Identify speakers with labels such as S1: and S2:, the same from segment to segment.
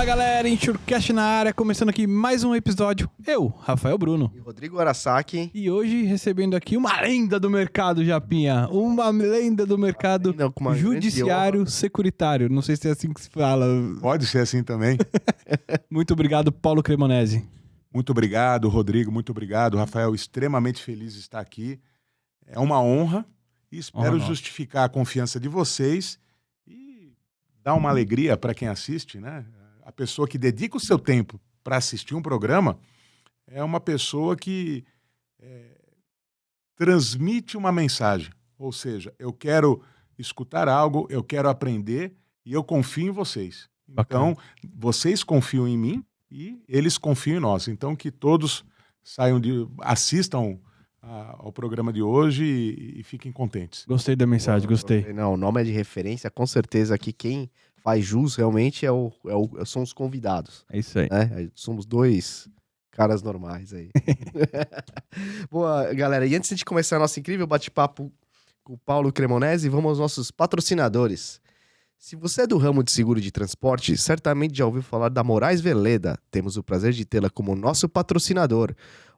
S1: Fala galera, Insurecast na área, começando aqui mais um episódio. Eu, Rafael Bruno.
S2: E Rodrigo Arasaki.
S1: E hoje recebendo aqui uma lenda do mercado, Japinha. Uma lenda do mercado judiciário securitário. Não sei se é assim que se fala.
S3: Pode ser assim também.
S1: Muito obrigado, Paulo Cremonesi.
S3: Muito obrigado, Rodrigo. Muito obrigado, Rafael. Extremamente feliz de estar aqui. É uma honra e espero justificar a confiança de vocês e dar uma alegria para quem assiste, né? A pessoa que dedica o seu tempo para assistir um programa é uma pessoa que transmite uma mensagem. Ou seja, eu quero escutar algo, eu quero aprender e eu confio em vocês.
S1: Bacana.
S3: Então, vocês confiam em mim e eles confiam em nós. Então, que todos assistam ao programa de hoje e fiquem contentes.
S1: Gostei da mensagem, gostei.
S2: Não, o nome é de referência, com certeza aqui quem faz jus realmente são os convidados.
S1: É isso aí.
S2: Né? Somos dois caras normais aí. Boa, galera, e antes de começar nosso incrível bate-papo com o Paulo Cremonesi, vamos aos nossos patrocinadores. Se você é do ramo de seguro de transporte, certamente já ouviu falar da Moraes Veleda. Temos o prazer de tê-la como nosso patrocinador.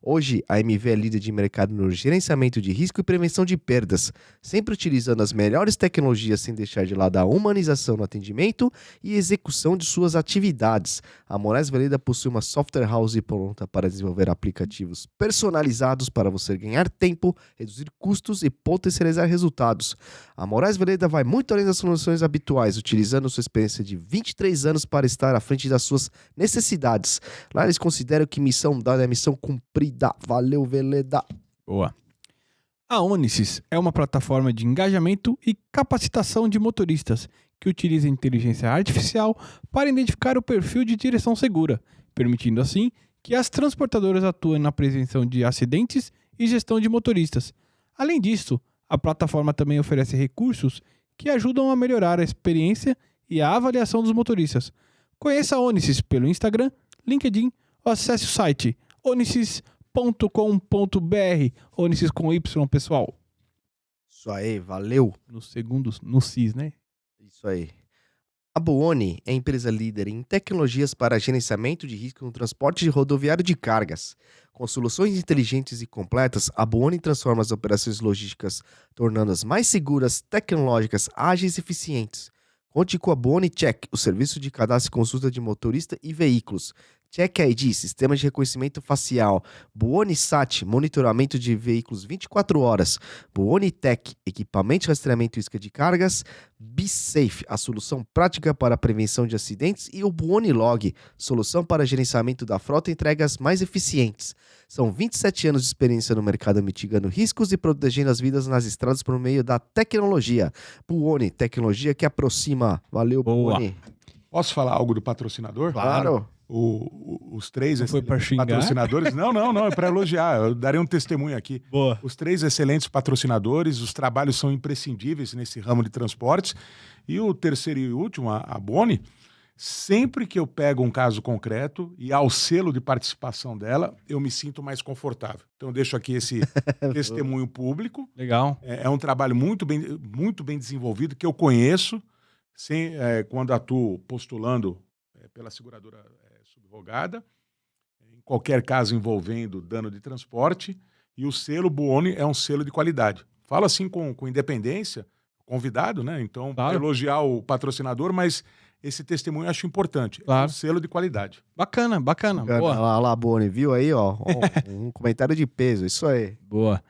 S2: Hoje, a MV é líder de mercado no gerenciamento de risco e prevenção de perdas, sempre utilizando as melhores tecnologias sem deixar de lado a humanização no atendimento e execução de suas atividades. A Moraes Veleda possui uma software house pronta para desenvolver aplicativos personalizados para você ganhar tempo, reduzir custos e potencializar resultados. A Moraes Veleda vai muito além das soluções habituais, utilizando sua experiência de 23 anos para estar à frente das suas necessidades. Lá eles consideram que missão dada é missão cumprida. Valeu, Veleda.
S1: Boa. A Onisis é uma plataforma de engajamento e capacitação de motoristas que utiliza inteligência artificial para identificar o perfil de direção segura, permitindo assim que as transportadoras atuem na prevenção de acidentes e gestão de motoristas. Além disso, a plataforma também oferece recursos que ajudam a melhorar a experiência e a avaliação dos motoristas. Conheça a Onisis pelo Instagram, LinkedIn ou acesse o site onisis.com.br. Onisis com Y, pessoal.
S2: Isso aí, valeu.
S1: No CIS, né?
S2: Isso aí. A Buoni é a empresa líder em tecnologias para gerenciamento de risco no transporte rodoviário de cargas. Com soluções inteligentes e completas, a Buoni transforma as operações logísticas, tornando-as mais seguras, tecnológicas, ágeis e eficientes. Conte com a Buoni Check, o serviço de cadastro e consulta de motorista e veículos. Check ID, sistema de reconhecimento facial. Buoni Sat, monitoramento de veículos 24 horas. Buoni Tech, equipamento de rastreamento e isca de cargas. BeSafe, a solução prática para a prevenção de acidentes. E o Buoni Log, solução para gerenciamento da frota e entregas mais eficientes. São 27 anos de experiência no mercado mitigando riscos e protegendo as vidas nas estradas por meio da tecnologia. Buoni, tecnologia que aproxima. Valeu, Buoni.
S3: Posso falar algo do patrocinador?
S2: Claro.
S3: Os três
S1: patrocinadores.
S3: Não, é para elogiar. Eu darei um testemunho aqui.
S1: Boa.
S3: Os três excelentes patrocinadores, os trabalhos são imprescindíveis nesse ramo de transportes. E o terceiro e último, a Buoni, sempre que eu pego um caso concreto e ao selo de participação dela, eu me sinto mais confortável. Então eu deixo aqui esse testemunho público.
S1: Legal.
S3: É um trabalho muito bem desenvolvido, que eu conheço quando atuo postulando pela seguradora subrogada, em qualquer caso envolvendo dano de transporte, e o selo Buoni é um selo de qualidade. Falo assim com independência, convidado, né? Então,
S1: claro,
S3: elogiar o patrocinador, mas esse testemunho eu acho importante.
S1: Claro.
S3: É um selo de qualidade.
S1: Bacana.
S2: Boa. Olha lá, Buoni, viu aí, ó? Um comentário de peso, isso aí.
S1: Boa.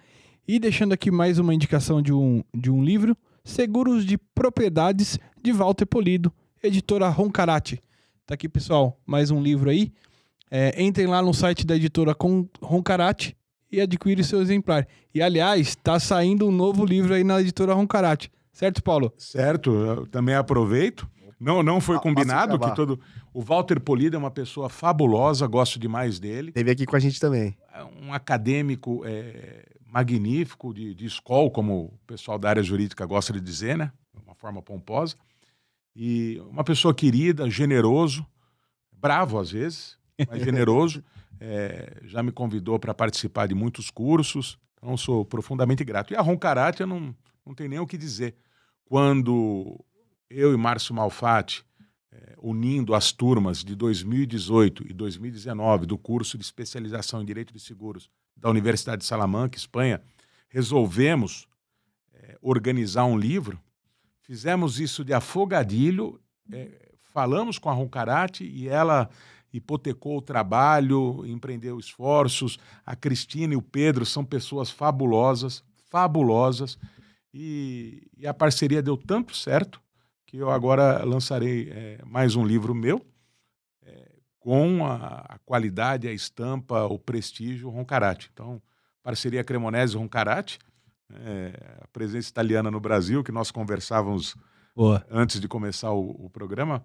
S1: E deixando aqui mais uma indicação de um livro, Seguros de Propriedades, de Walter Polido, editora Roncarate. Tá aqui, pessoal, mais um livro aí. Entrem lá no site da editora Roncarate e adquire seu exemplar. E, aliás, tá saindo um novo livro aí na editora Roncarate. Certo, Paulo?
S3: Certo, eu também aproveito. Não foi combinado que O Walter Polido é uma pessoa fabulosa, gosto demais dele.
S2: Teve aqui com a gente também.
S3: É um acadêmico magnífico, de escola, como o pessoal da área jurídica gosta de dizer, né? Uma forma pomposa. E uma pessoa querida, generoso, bravo às vezes, mas generoso. Já me convidou para participar de muitos cursos, então sou profundamente grato. E a Roncarate eu não tenho nem o que dizer. Quando eu e Márcio Malfatti unindo as turmas de 2018 e 2019 do curso de especialização em Direito de Seguros da Universidade de Salamanca, Espanha, resolvemos organizar um livro. Fizemos isso de afogadilho, falamos com a Roncarate e ela hipotecou o trabalho, empreendeu esforços. A Cristina e o Pedro são pessoas fabulosas, e a parceria deu tanto certo que eu agora lançarei mais um livro meu, com a qualidade, a estampa, o prestígio Roncarate. Então, parceria Cremonese Roncarate, a presença italiana no Brasil, que nós conversávamos antes de começar o programa,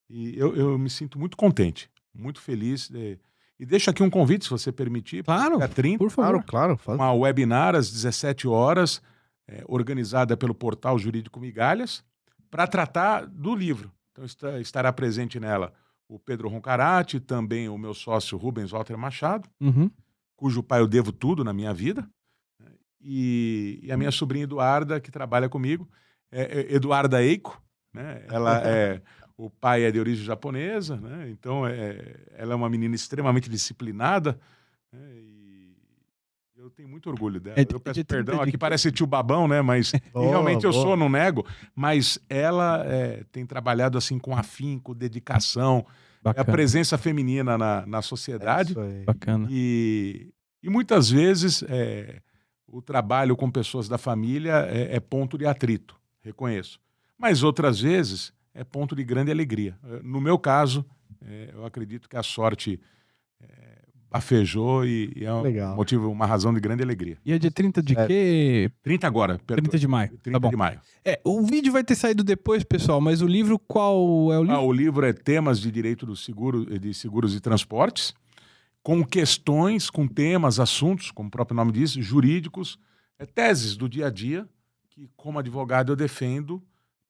S3: e eu me sinto muito contente, muito feliz. E deixo aqui um convite, se você permitir.
S1: Claro,
S3: dia 30,
S1: por favor.
S2: Claro.
S3: uma webinar às 17 horas, organizada pelo Portal Jurídico Migalhas, para tratar do livro. Então estará presente nela o Pedro Roncarate, também o meu sócio Rubens Walter Machado, cujo pai eu devo tudo na minha vida, e a minha sobrinha Eduarda, que trabalha comigo, Eduarda Eiko, né? O pai é de origem japonesa, né? Então ela é uma menina extremamente disciplinada, né? E eu tenho muito orgulho dela. Eu peço perdão, aqui parece tio babão, né? Mas realmente eu sou, não nego, mas ela tem trabalhado assim com afinco, dedicação, a presença feminina na sociedade.
S1: Bacana.
S3: E muitas vezes o trabalho com pessoas da família é ponto de atrito, reconheço. Mas outras vezes é ponto de grande alegria. No meu caso, eu acredito que a sorte bafejou e é um motivo, uma razão de grande alegria.
S1: E é dia 30 de quê?
S3: 30 agora.
S1: 30 de maio.
S3: 30
S1: tá
S3: de maio.
S1: O vídeo vai ter saído depois, pessoal, mas o livro, qual é o livro?
S3: O livro é Temas de Direito de Seguros e Transportes, com questões, com temas, assuntos, como o próprio nome diz, jurídicos, teses do dia a dia, que como advogado eu defendo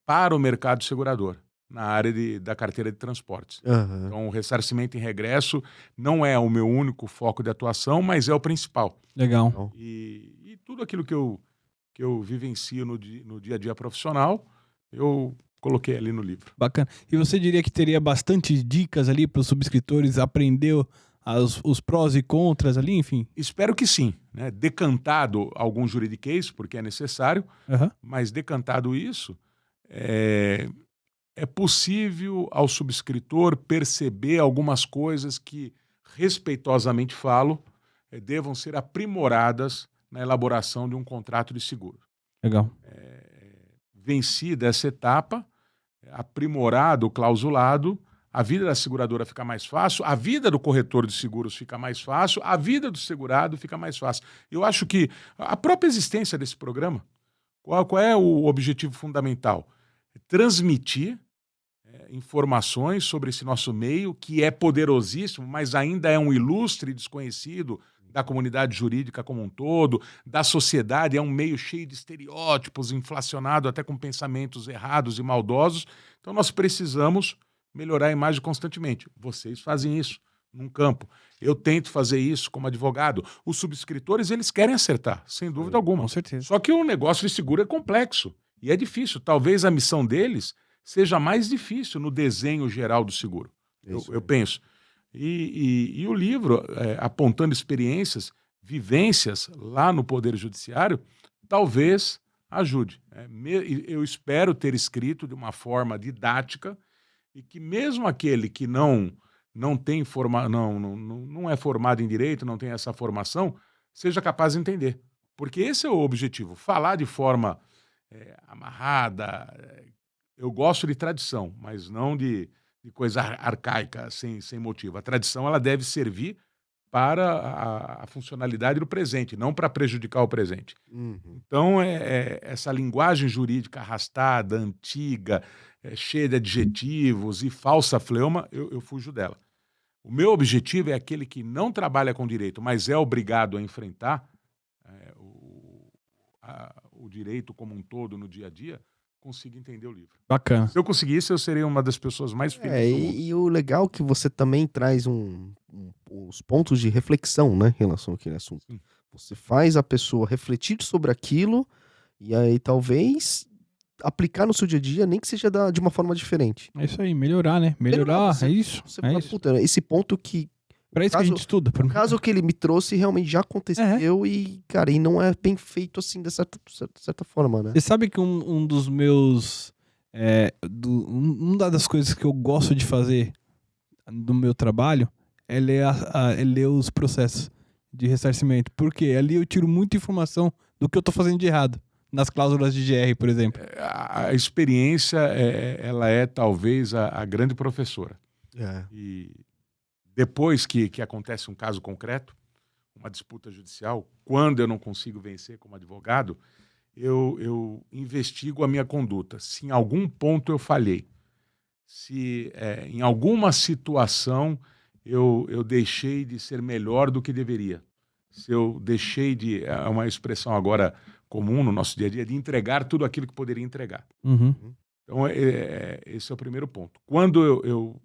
S3: para o mercado segurador, na área da carteira de transportes. Então, o ressarcimento em regresso não é o meu único foco de atuação, mas é o principal.
S1: Legal.
S3: E tudo aquilo que eu vivencio no dia a dia profissional, eu coloquei ali no livro.
S1: Bacana. E você diria que teria bastante dicas ali para os subscritores aprender os prós e contras ali, enfim?
S3: Espero que sim, né? Decantado algum juridiquês, porque é necessário, mas decantado isso, é possível ao subscritor perceber algumas coisas que, respeitosamente falo, devam ser aprimoradas na elaboração de um contrato de seguro.
S1: Legal.
S3: Vencida essa etapa, aprimorado o clausulado, a vida da seguradora fica mais fácil, a vida do corretor de seguros fica mais fácil, a vida do segurado fica mais fácil. Eu acho que a própria existência desse programa, qual é o objetivo fundamental? Transmitir informações sobre esse nosso meio, que é poderosíssimo, mas ainda é um ilustre desconhecido da comunidade jurídica como um todo, da sociedade, é um meio cheio de estereótipos, inflacionado até com pensamentos errados e maldosos. Então nós precisamos melhorar a imagem constantemente. Vocês fazem isso num campo. Eu tento fazer isso como advogado. Os subscritores, eles querem acertar, sem dúvida alguma.
S1: Com certeza.
S3: Só que o negócio de seguro é complexo e é difícil. Talvez a missão deles seja mais difícil no desenho geral do seguro. Eu penso. E o livro, apontando experiências, vivências lá no Poder Judiciário, talvez ajude. Eu espero ter escrito de uma forma didática e que mesmo aquele que não é formado em direito, não tem essa formação, seja capaz de entender. Porque esse é o objetivo, falar de forma amarrada. Eu gosto de tradição, mas não de coisa arcaica, sem motivo. A tradição ela deve servir para a funcionalidade do presente, não para prejudicar o presente. Então, essa linguagem jurídica arrastada, antiga, cheia de adjetivos e falsa fleuma, eu fujo dela. O meu objetivo é aquele que não trabalha com direito, mas é obrigado a enfrentar o direito como um todo no dia a dia, consiga entender o livro.
S1: Bacana.
S3: Se eu conseguir isso, eu serei uma das pessoas mais felizes do mundo.
S2: E o legal é que você também traz os pontos de reflexão, né, em relação àquele assunto. Você faz a pessoa refletir sobre aquilo e aí talvez aplicar no seu dia a dia, nem que seja de uma forma diferente.
S1: É isso aí, melhorar, né? Melhorar,
S2: você-
S1: é isso.
S2: Você
S1: É
S2: fala,
S1: isso.
S2: puta, esse ponto que
S1: Pra isso que a gente estuda.
S2: o caso que ele me trouxe realmente já aconteceu e, cara, e não é bem feito assim, de certa forma, né?
S1: Você sabe que um dos meus. Uma das coisas que eu gosto de fazer no meu trabalho é ler os processos de ressarcimento. Porque ali eu tiro muita informação do que eu tô fazendo de errado. Nas cláusulas de GR, por exemplo.
S3: A experiência, ela é talvez a grande professora.
S2: É.
S3: E depois que acontece um caso concreto, uma disputa judicial, quando eu não consigo vencer como advogado, eu investigo a minha conduta. Se em algum ponto eu falhei, se em alguma situação eu deixei de ser melhor do que deveria, se eu deixei de, é uma expressão agora comum no nosso dia a dia, de entregar tudo aquilo que poderia entregar.
S1: Uhum.
S3: Então, esse é o primeiro ponto. Quando eu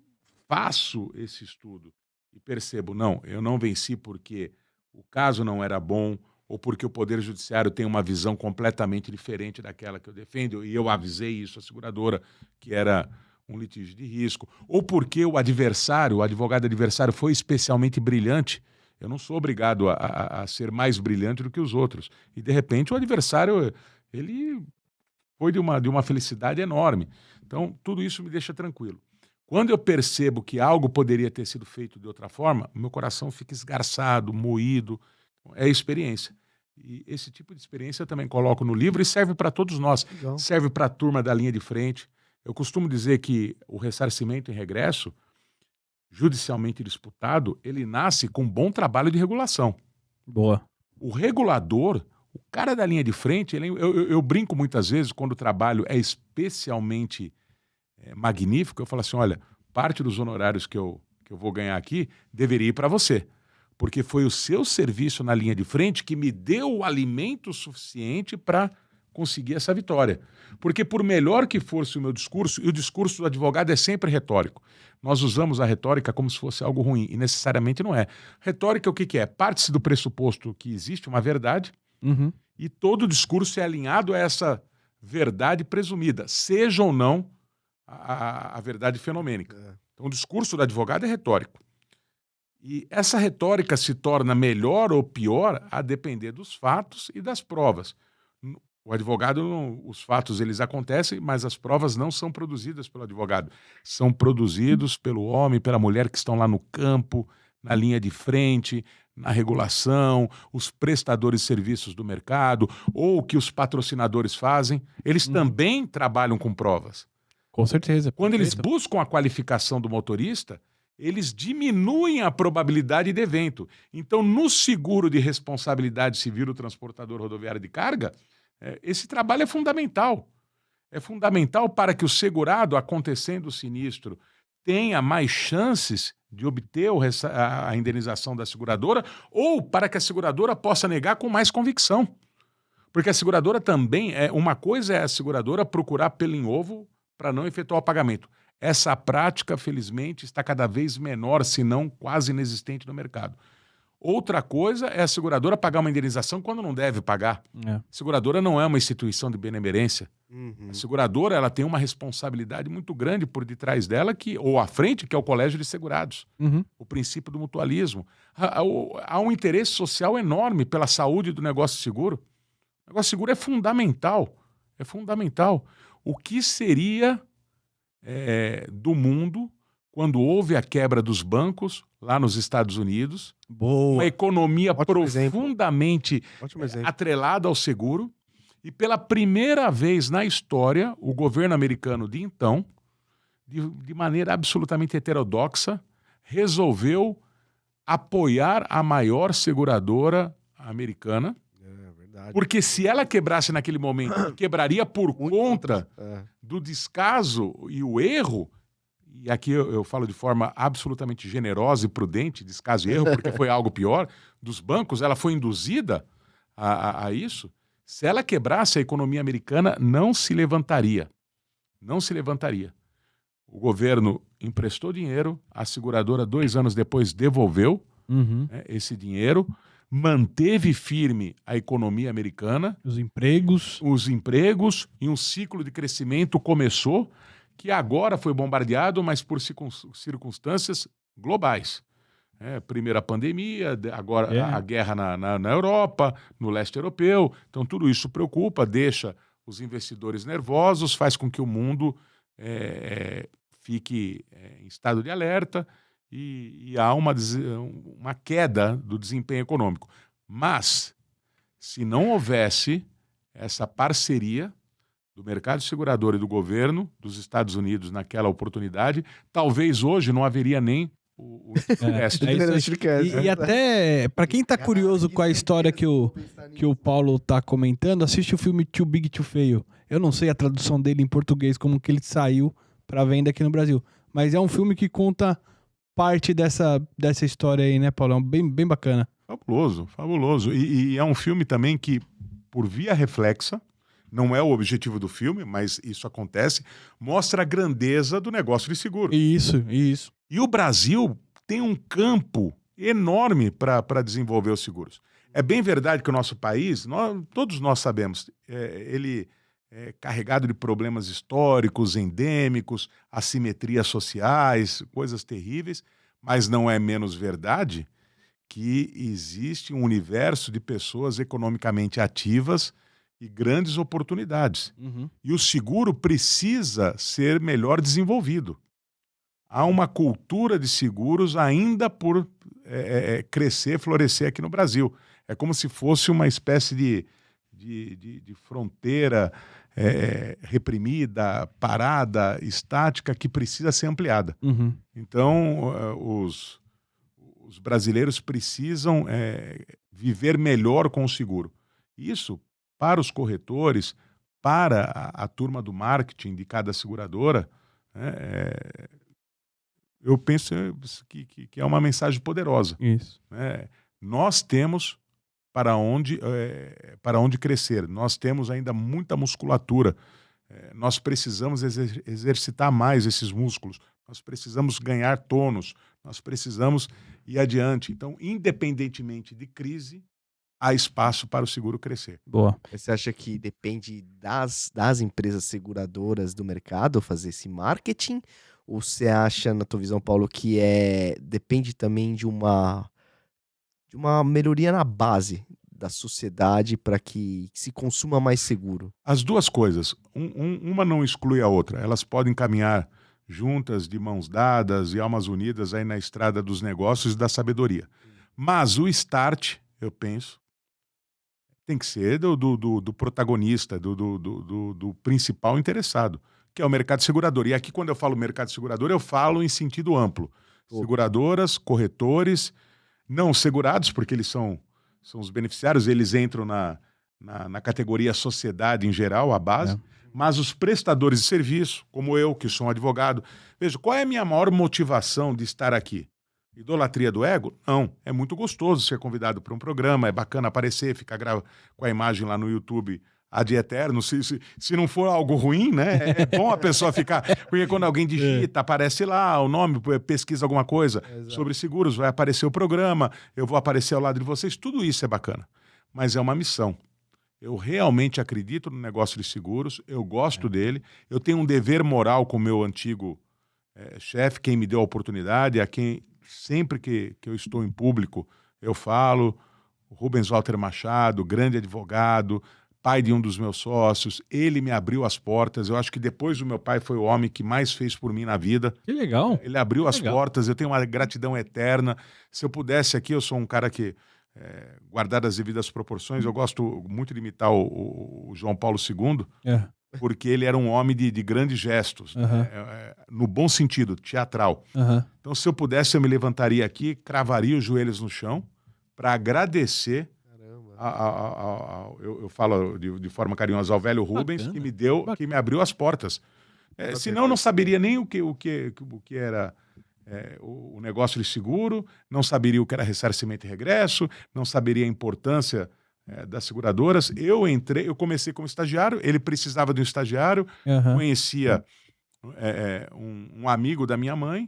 S3: faço esse estudo e percebo, não, eu não venci porque o caso não era bom ou porque o Poder Judiciário tem uma visão completamente diferente daquela que eu defendo, e eu avisei isso à seguradora, que era um litígio de risco, ou porque o advogado adversário foi especialmente brilhante, eu não sou obrigado a ser mais brilhante do que os outros. E, de repente, o adversário, ele foi de uma felicidade enorme. Então, tudo isso me deixa tranquilo. Quando eu percebo que algo poderia ter sido feito de outra forma, o meu coração fica esgarçado, moído. É experiência. E esse tipo de experiência eu também coloco no livro e serve para todos nós.
S2: Legal.
S3: Serve para a turma da linha de frente. Eu costumo dizer que o ressarcimento em regresso, judicialmente disputado, ele nasce com um bom trabalho de regulação.
S1: Boa.
S3: O regulador, o cara da linha de frente, eu brinco muitas vezes quando o trabalho é especialmente magnífico, eu falo assim, olha, parte dos honorários que eu vou ganhar aqui deveria ir para você, porque foi o seu serviço na linha de frente que me deu o alimento suficiente para conseguir essa vitória. Porque por melhor que fosse o meu discurso, e o discurso do advogado é sempre retórico, nós usamos a retórica como se fosse algo ruim, e necessariamente não é. Retórica o que é? Parte-se do pressuposto que existe uma verdade,
S1: Uhum.
S3: e todo discurso é alinhado a essa verdade presumida, seja ou não a verdade fenomênica. Então o discurso do advogado é retórico. E essa retórica se torna melhor ou pior a depender dos fatos e das provas. O advogado, os fatos eles acontecem, mas as provas não são produzidas pelo advogado. São produzidos pelo homem, pela mulher que estão lá no campo, na linha de frente, na regulação, os prestadores de serviços do mercado, ou o que os patrocinadores fazem. Eles também trabalham com provas.
S1: Com certeza.
S3: Quando eles
S1: Perfeito.
S3: buscam a qualificação do motorista, eles diminuem a probabilidade de evento. Então, no seguro de responsabilidade civil do transportador rodoviário de carga, esse trabalho é fundamental. É fundamental para que o segurado, acontecendo o sinistro, tenha mais chances de obter a indenização da seguradora ou para que a seguradora possa negar com mais convicção. Porque a seguradora também, uma coisa é a seguradora procurar pelo em ovo para não efetuar o pagamento. Essa prática, felizmente, está cada vez menor, se não quase inexistente no mercado. Outra coisa é a seguradora pagar uma indenização quando não deve pagar. A seguradora não é uma instituição de benemerência. A seguradora ela tem uma responsabilidade muito grande por detrás dela, ou à frente, que é o Colégio de Segurados. O princípio do mutualismo. Há um interesse social enorme pela saúde do negócio seguro. O negócio seguro é fundamental. É fundamental. O que seria do mundo quando houve a quebra dos bancos lá nos Estados Unidos?
S1: Boa.
S3: Uma economia
S2: Ótimo
S3: profundamente
S2: Ótimo exemplo.
S3: atrelada ao seguro. E pela primeira vez na história, o governo americano de então, de maneira absolutamente heterodoxa, resolveu apoiar a maior seguradora americana.
S2: Verdade.
S3: Porque se ela quebrasse naquele momento, quebraria por conta
S2: É.
S3: do descaso e o erro, e aqui eu falo de forma absolutamente generosa e prudente, descaso e erro, porque foi algo pior, dos bancos, ela foi induzida a isso. Se ela quebrasse, a economia americana não se levantaria. Não se levantaria. O governo emprestou dinheiro, a seguradora 2 anos depois devolveu esse dinheiro, manteve firme a economia americana,
S1: Os empregos.
S3: os empregos, e um ciclo de crescimento começou, que agora foi bombardeado, mas por circunstâncias globais. Primeiro a pandemia, agora a guerra na Europa, no leste europeu. Então tudo isso preocupa, deixa os investidores nervosos, faz com que o mundo fique em estado de alerta e há uma queda do desempenho econômico. Mas, se não houvesse essa parceria do mercado segurador e do governo dos Estados Unidos naquela oportunidade, talvez hoje não haveria nem o
S1: TriCast. E até, para quem tá curioso com a história que o Paulo tá comentando, assiste o filme Too Big to Fail. Eu não sei a tradução dele em português, como que ele saiu para venda aqui no Brasil. Mas é um filme que conta parte dessa história aí, né, Paulo? É bem bacana.
S3: Fabuloso, fabuloso. E é um filme também que, por via reflexa, não é o objetivo do filme, mas isso acontece, mostra a grandeza do negócio de seguro.
S1: Isso.
S3: E o Brasil tem um campo enorme para desenvolver os seguros. É bem verdade que o nosso país, todos nós sabemos, ele é carregado de problemas históricos, endêmicos, assimetrias sociais, coisas terríveis, mas não é menos verdade que existe um universo de pessoas economicamente ativas e grandes oportunidades.
S1: Uhum.
S3: E o seguro precisa ser melhor desenvolvido. Há uma cultura de seguros ainda por crescer, florescer aqui no Brasil. É como se fosse uma espécie de fronteira reprimida, parada, estática, que precisa ser ampliada.
S1: Uhum.
S3: Então, os brasileiros precisam viver melhor com o seguro. Isso, para os corretores, para a turma do marketing de cada seguradora, eu penso que é uma mensagem poderosa.
S1: Isso.
S3: Nós temos para onde crescer. Nós temos ainda muita musculatura. Nós precisamos exercitar mais esses músculos. Nós precisamos ganhar tônus. Nós precisamos ir adiante. Então, independentemente de crise, há espaço para o seguro crescer.
S1: Boa.
S2: Você acha que depende das empresas seguradoras do mercado fazer esse marketing? Ou você acha, na tua visão, Paulo, que depende também de uma melhoria na base da sociedade para que se consuma mais seguro?
S3: As duas coisas. Uma não exclui a outra. Elas podem caminhar juntas, de mãos dadas e almas unidas aí na estrada dos negócios e da sabedoria. Mas o start, eu penso, tem que ser do protagonista, do principal interessado, que é o mercado segurador. E aqui, quando eu falo mercado segurador, eu falo em sentido amplo. Seguradoras, corretores, não segurados, porque eles são os beneficiários, eles entram na categoria sociedade em geral, a base, mas os prestadores de serviço, como eu, que sou um advogado. Veja, qual é a minha maior motivação de estar aqui? Idolatria do ego? Não. É muito gostoso ser convidado para um programa, é bacana aparecer, ficar com a imagem lá no YouTube ad eterno. Se não for algo ruim, né? É bom a pessoa ficar. Porque quando alguém digita, aparece lá o nome, pesquisa alguma coisa sobre seguros, vai aparecer o programa, eu vou aparecer ao lado de vocês, tudo isso é bacana. Mas é uma missão. Eu realmente acredito no negócio de seguros, eu gosto dele, eu tenho um dever moral com o meu antigo chefe, quem me deu a oportunidade, a quem sempre que eu estou em público eu falo, o Rubens Walter Machado, grande advogado, pai de um dos meus sócios, ele me abriu as portas. Eu acho que depois do meu pai foi o homem que mais fez por mim na vida.
S1: Que legal.
S3: Ele abriu as portas, eu tenho uma gratidão eterna. Se eu pudesse aqui, eu sou um cara que, guardado as devidas proporções, eu gosto muito de imitar o João Paulo II, porque ele era um homem de grandes gestos, no bom sentido, teatral. Então, se eu pudesse, eu me levantaria aqui, cravaria os joelhos no chão para agradecer. Eu falo de forma carinhosa ao velho Rubens, bacana, que me abriu as portas. Senão eu não saberia nem o que era o negócio de seguro, não saberia o que era ressarcimento e regresso, não saberia a importância das seguradoras. Eu comecei como estagiário, ele precisava de um estagiário, conhecia um amigo da minha mãe,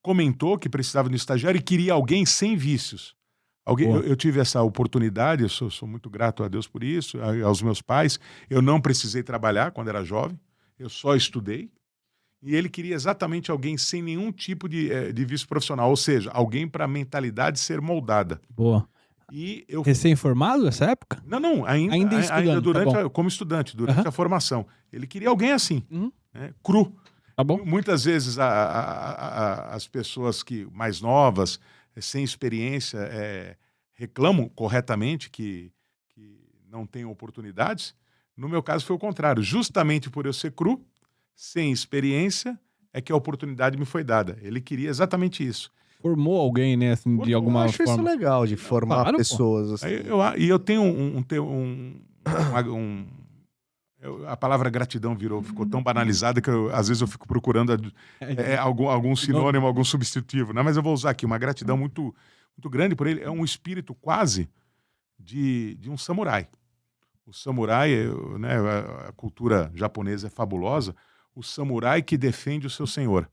S3: comentou que precisava de um estagiário e queria alguém sem vícios. Eu tive essa oportunidade, eu sou muito grato a Deus por isso, aos meus pais. Eu não precisei trabalhar quando era jovem, eu só estudei. E ele queria exatamente alguém sem nenhum tipo de vício profissional, ou seja, alguém para a mentalidade ser moldada.
S1: Boa.
S3: E eu...
S1: Recém-formado nessa época?
S3: Não, ainda durante, como estudante, durante a formação. Ele queria alguém assim, cru.
S1: Tá bom.
S3: Muitas vezes as pessoas mais novas, sem experiência, reclamam corretamente que não têm oportunidades. No meu caso foi o contrário. Justamente por eu ser cru, sem experiência, é que a oportunidade me foi dada. Ele queria exatamente isso.
S1: Formou alguém, né, assim, de alguma forma.
S2: Eu acho isso legal, de formar pessoas. Assim.
S3: E eu tenho a palavra gratidão ficou tão banalizada que às vezes eu fico procurando algum sinônimo, algum substitutivo. Não, mas eu vou usar aqui uma gratidão muito, muito grande por ele. É um espírito quase de um samurai. O samurai, né, a cultura japonesa é fabulosa. O samurai que defende o seu senhor.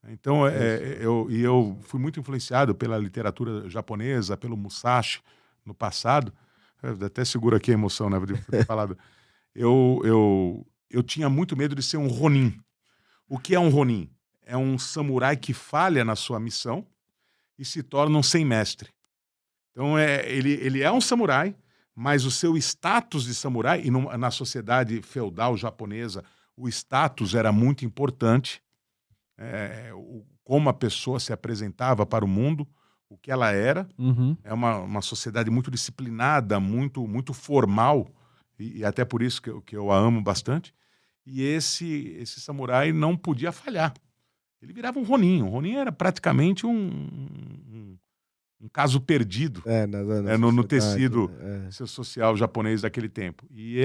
S3: Então, eu fui muito influenciado pela literatura japonesa, pelo Musashi no passado. Eu até seguro aqui a emoção, né, de ter falado. Eu tinha muito medo de ser um ronin. O que é um ronin? É um samurai que falha na sua missão e se torna um sem-mestre. Então, ele é um samurai, mas o seu status de samurai, e na sociedade feudal japonesa, o status era muito importante. Como a pessoa se apresentava para o mundo, o que ela era. É uma sociedade muito disciplinada, muito, muito formal, e até por isso que eu a amo bastante. E esse samurai não podia falhar. Ele virava um ronin. O ronin era praticamente um caso perdido no tecido social japonês daquele tempo. E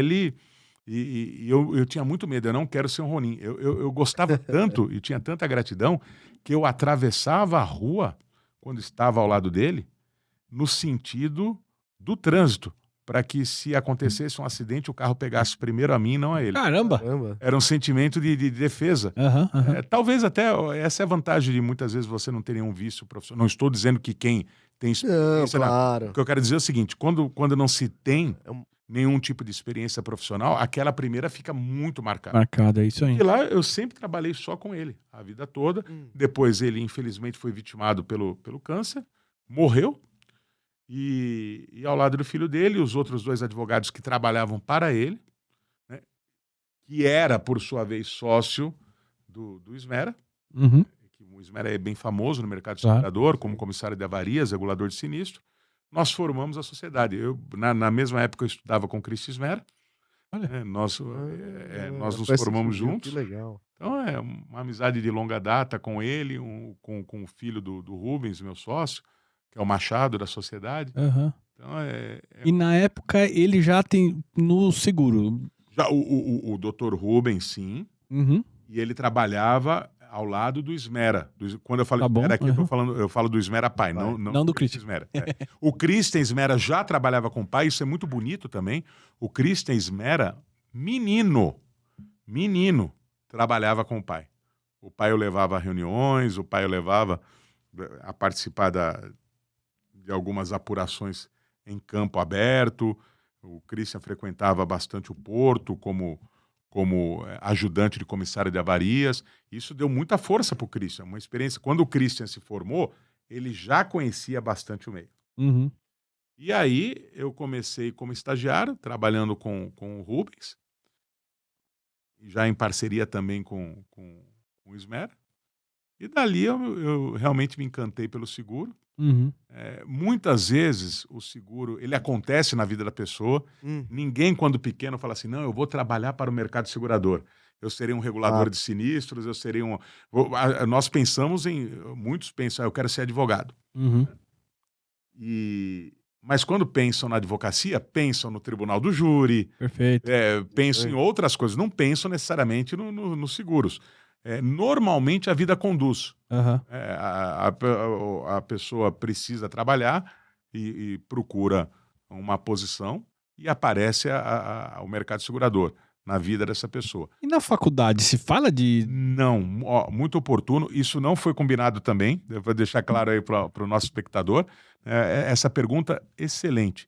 S3: eu tinha muito medo, eu não quero ser um ronin. Eu gostava tanto e tinha tanta gratidão que eu atravessava a rua, quando estava ao lado dele, no sentido do trânsito, para que se acontecesse um acidente, o carro pegasse primeiro a mim e não a ele.
S1: Caramba!
S3: Era um sentimento de defesa. Talvez até, essa é a vantagem de muitas vezes você não ter nenhum vício profissional. Não estou dizendo que quem tem experiência...
S2: Claro.
S3: O que eu quero dizer é o seguinte, quando não se tem nenhum tipo de experiência profissional, aquela primeira fica muito marcada.
S1: Marcada, é isso aí.
S3: E lá eu sempre trabalhei só com ele, a vida toda. Depois ele, infelizmente, foi vitimado pelo câncer, morreu. E ao lado do filho dele, os outros 2 advogados que trabalhavam para ele, né, que era, por sua vez, sócio do Esmera. O Esmera é bem famoso no mercado de segurador, como comissário de avarias, regulador de sinistro. Nós formamos a sociedade. Na mesma época eu estudava com o Cristian Esmera. Nós nos formamos juntos.
S2: Que legal.
S3: Então é uma amizade de longa data com ele, com o filho do Rubens, meu sócio, que é o Machado da sociedade. Então,
S1: E na época ele já tem no seguro?
S3: Já, o Dr. Rubens, sim. E ele trabalhava ao lado do Esmera. Quando eu falo Esmera aqui, eu falo do Esmera pai, não do Christian Esmera. O Christian Esmera já trabalhava com o pai, isso é muito bonito também. O Christian Esmera, menino, trabalhava com o pai. O pai o levava a reuniões, o pai o levava a participar de algumas apurações em campo aberto. O Christian frequentava bastante o porto como ajudante de comissário de avarias. Isso deu muita força para o Christian, uma experiência. Quando o Christian se formou, ele já conhecia bastante o meio. E aí eu comecei como estagiário, trabalhando com o Rubens, já em parceria também com o Esmera. E dali eu realmente me encantei pelo seguro. Muitas vezes o seguro ele acontece na vida da pessoa. Ninguém, quando pequeno, fala assim: não, eu vou trabalhar para o mercado segurador. Eu serei um regulador de sinistros, eu serei um... Nós pensamos muitos pensam, eu quero ser advogado. Mas quando pensam na advocacia, pensam no tribunal do júri.
S1: Perfeito.
S3: Pensam em outras coisas, não pensam necessariamente nos seguros. Normalmente a vida conduz. A pessoa precisa trabalhar e procura uma posição e aparece o mercado segurador. na vida dessa pessoa.
S1: E na faculdade, se fala de...
S3: Não, ó, muito oportuno. Isso não foi combinado também. Eu vou deixar claro aí para o nosso espectador. Essa pergunta excelente.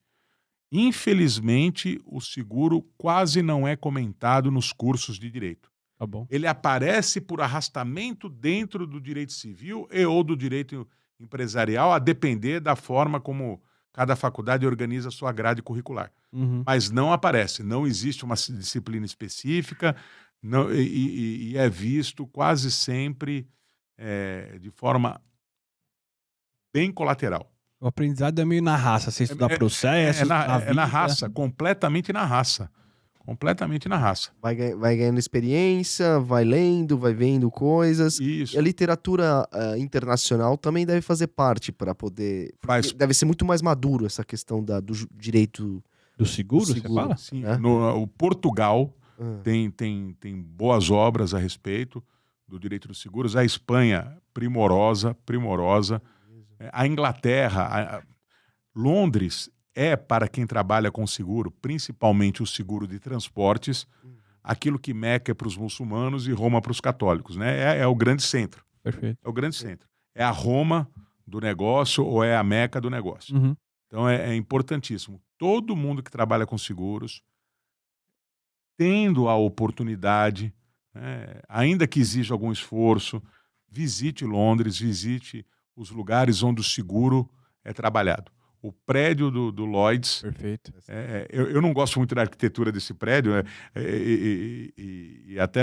S3: Infelizmente, o seguro quase não é comentado nos cursos de direito.
S1: Tá bom.
S3: Ele aparece por arrastamento dentro do direito civil e ou do direito empresarial, a depender da forma como cada faculdade organiza a sua grade curricular.
S1: Uhum.
S3: Mas não aparece, não existe uma disciplina específica e é visto quase sempre de forma bem colateral.
S1: O aprendizado é meio na raça, você estudar processo,
S3: na raça, completamente na raça. Completamente na raça.
S2: Vai ganhando experiência, vai lendo, vai vendo coisas.
S3: Isso.
S2: E a literatura internacional também deve fazer parte para poder... Deve ser muito mais maduro essa questão do direito...
S1: Do seguro, você fala?
S3: Sim. O Portugal tem boas obras a respeito do direito dos seguros. A Espanha, primorosa. A Inglaterra, Londres para quem trabalha com seguro, principalmente o seguro de transportes, aquilo que Meca é para os muçulmanos e Roma para os católicos, né? É o grande centro.
S1: Perfeito.
S3: É o grande centro. É a Roma do negócio ou é a Meca do negócio.
S1: Uhum.
S3: Então é importantíssimo. Todo mundo que trabalha com seguros, tendo a oportunidade, ainda que exija algum esforço, visite Londres, visite os lugares onde o seguro é trabalhado. O prédio do Lloyds.
S1: Perfeito.
S3: Eu não gosto muito da arquitetura desse prédio, e até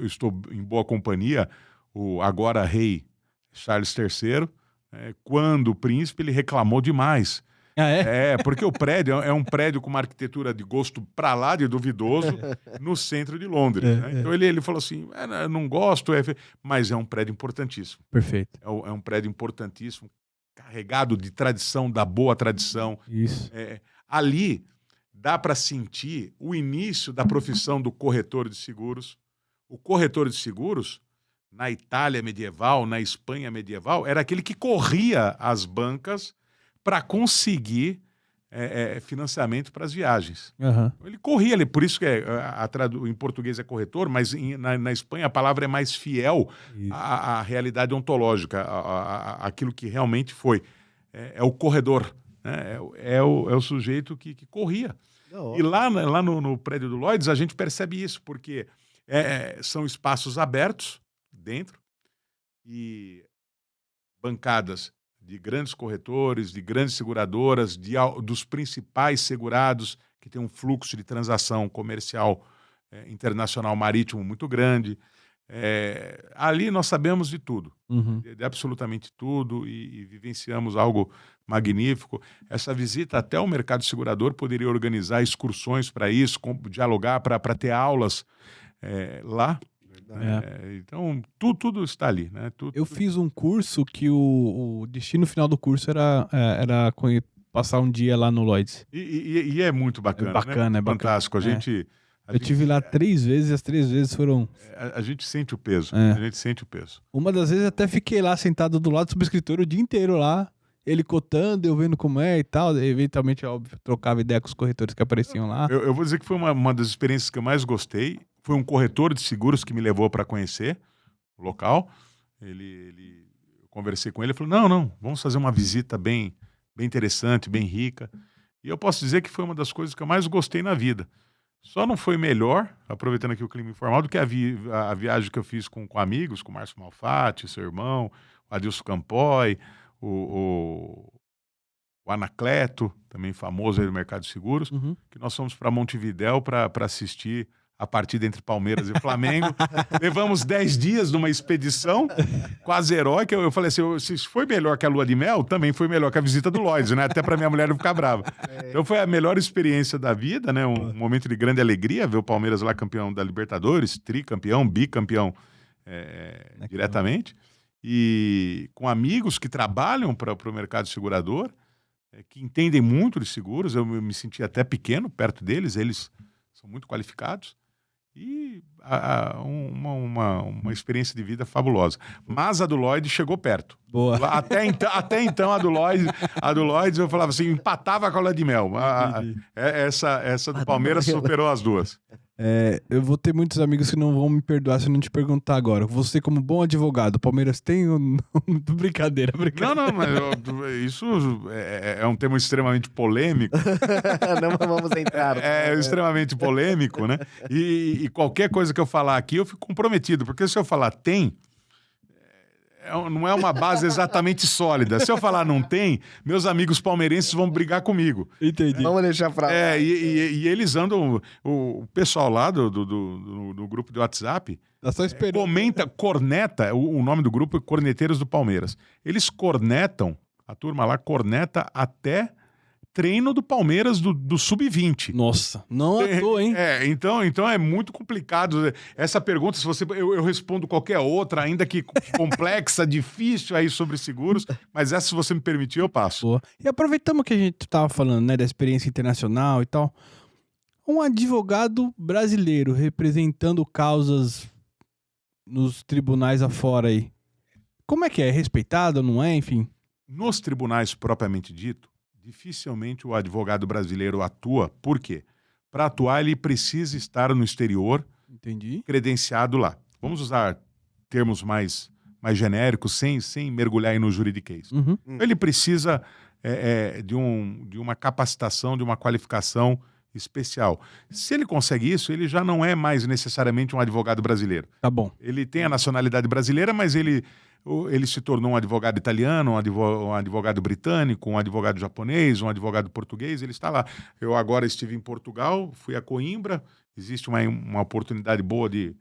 S3: estou em boa companhia. O agora rei Charles III, quando o príncipe, ele reclamou demais.
S1: Ah, é?
S3: Porque o prédio é um prédio com uma arquitetura de gosto pra lá de duvidoso no centro de Londres. Né? Então ele falou assim, não gosto, mas é um prédio importantíssimo.
S1: Perfeito.
S3: É um prédio importantíssimo, carregado de tradição, da boa tradição.
S1: Isso.
S3: Ali dá para sentir o início da profissão do corretor de seguros. O corretor de seguros, na Itália medieval, na Espanha medieval, era aquele que corria as bancas para conseguir financiamento para as viagens.
S1: Uhum.
S3: Ele corria, por isso que em português é corretor, mas na Espanha a palavra é mais fiel à realidade ontológica, àquilo que realmente foi. É o corredor, né? É o sujeito que corria.
S2: Não.
S3: E lá no prédio do Lloyds a gente percebe isso, porque são espaços abertos dentro e bancadas de grandes corretores, de grandes seguradoras, dos principais segurados que tem um fluxo de transação comercial internacional marítimo muito grande. Ali nós sabemos de tudo, de absolutamente tudo, e vivenciamos algo magnífico. Essa visita até o mercado segurador poderia organizar excursões para isso, dialogar, para ter aulas lá. Então, tudo está ali, né?
S1: Eu fiz um curso que o destino final do curso era passar um dia lá no Lloyds.
S3: E é muito bacana,
S1: É bacana,
S3: né?
S1: é bacana.
S3: Fantástico.
S1: Eu tive lá 3 vezes e as 3 vezes foram...
S3: A gente sente o peso. A gente sente o peso.
S1: Uma das vezes até fiquei lá sentado do lado do subscritor o dia inteiro lá, ele cotando, eu vendo como é e tal. Eventualmente, óbvio, trocava ideia com os corretores que apareciam lá.
S3: Eu vou dizer que foi uma das experiências que eu mais gostei. Foi um corretor de seguros que me levou para conhecer o local. Eu conversei com ele, ele falou, não, vamos fazer uma visita bem interessante, bem rica. E eu posso dizer que foi uma das coisas que eu mais gostei na vida. Só não foi melhor, aproveitando aqui o clima informal, do que a viagem que eu fiz com amigos, com o Márcio Malfatti, seu irmão, o Adilson Campoy, o Anacleto, também famoso aí do mercado de seguros, que nós fomos para Montevidéu para assistir a partida entre Palmeiras e Flamengo. Levamos 10 dias numa expedição quase heróica. Eu falei assim, se foi melhor que a lua de mel, também foi melhor que a visita do Lloyds, né? Até para minha mulher não ficar brava. Então foi a melhor experiência da vida, né? Um momento de grande alegria ver o Palmeiras lá campeão da Libertadores, tricampeão, bicampeão diretamente. E com amigos que trabalham para o mercado segurador, que entendem muito de seguros. Eu me senti até pequeno perto deles, eles são muito qualificados. E uma experiência de vida fabulosa. Mas a do Lloyd chegou perto.
S1: Boa.
S3: Até então a do Lloyd eu falava assim, empatava com a lua de mel. Essa do Palmeiras superou as duas.
S1: Eu vou ter muitos amigos que não vão me perdoar se eu não te perguntar agora. Você, como bom advogado, Palmeiras tem ou não? Brincadeira.
S3: Não, mas isso é um tema extremamente polêmico.
S2: Não vamos entrar.
S3: É extremamente polêmico, né? E qualquer coisa que eu falar aqui, eu fico comprometido. Porque se eu falar tem, não é uma base exatamente sólida. Se eu falar não tem, meus amigos palmeirenses vão brigar comigo.
S1: Entendi.
S2: Vamos deixar pra lá.
S3: E eles andam... O pessoal lá do grupo de WhatsApp...
S1: Tá só esperando.
S3: Corneta, o nome do grupo é Corneteiros do Palmeiras. Eles cornetam, a turma lá corneta até treino do Palmeiras do Sub-20.
S1: Nossa, não à toa, hein?
S3: Então é muito complicado. Essa pergunta, se você eu respondo qualquer outra, ainda que complexa, difícil aí sobre seguros, mas essa, se você me permitir, eu passo.
S1: Boa. E aproveitamos que a gente tava falando, né, da experiência internacional e tal. Um advogado brasileiro representando causas nos tribunais afora aí. Como é que é? É respeitado ou não é? Enfim.
S3: Nos tribunais propriamente dito, dificilmente o advogado brasileiro atua. Por quê? Para atuar, ele precisa estar no exterior,
S1: Entendi.
S3: credenciado lá. Vamos usar termos mais genéricos, sem mergulhar aí no juridiquês.
S1: Uhum.
S3: Ele precisa de uma capacitação, de uma qualificação especial. Se ele consegue isso, ele já não é mais necessariamente um advogado brasileiro.
S1: Tá bom.
S3: Ele tem a nacionalidade brasileira, mas ele se tornou um advogado italiano, um advogado britânico, um advogado japonês, um advogado português, ele está lá. Eu agora estive em Portugal, fui a Coimbra, existe uma oportunidade boa de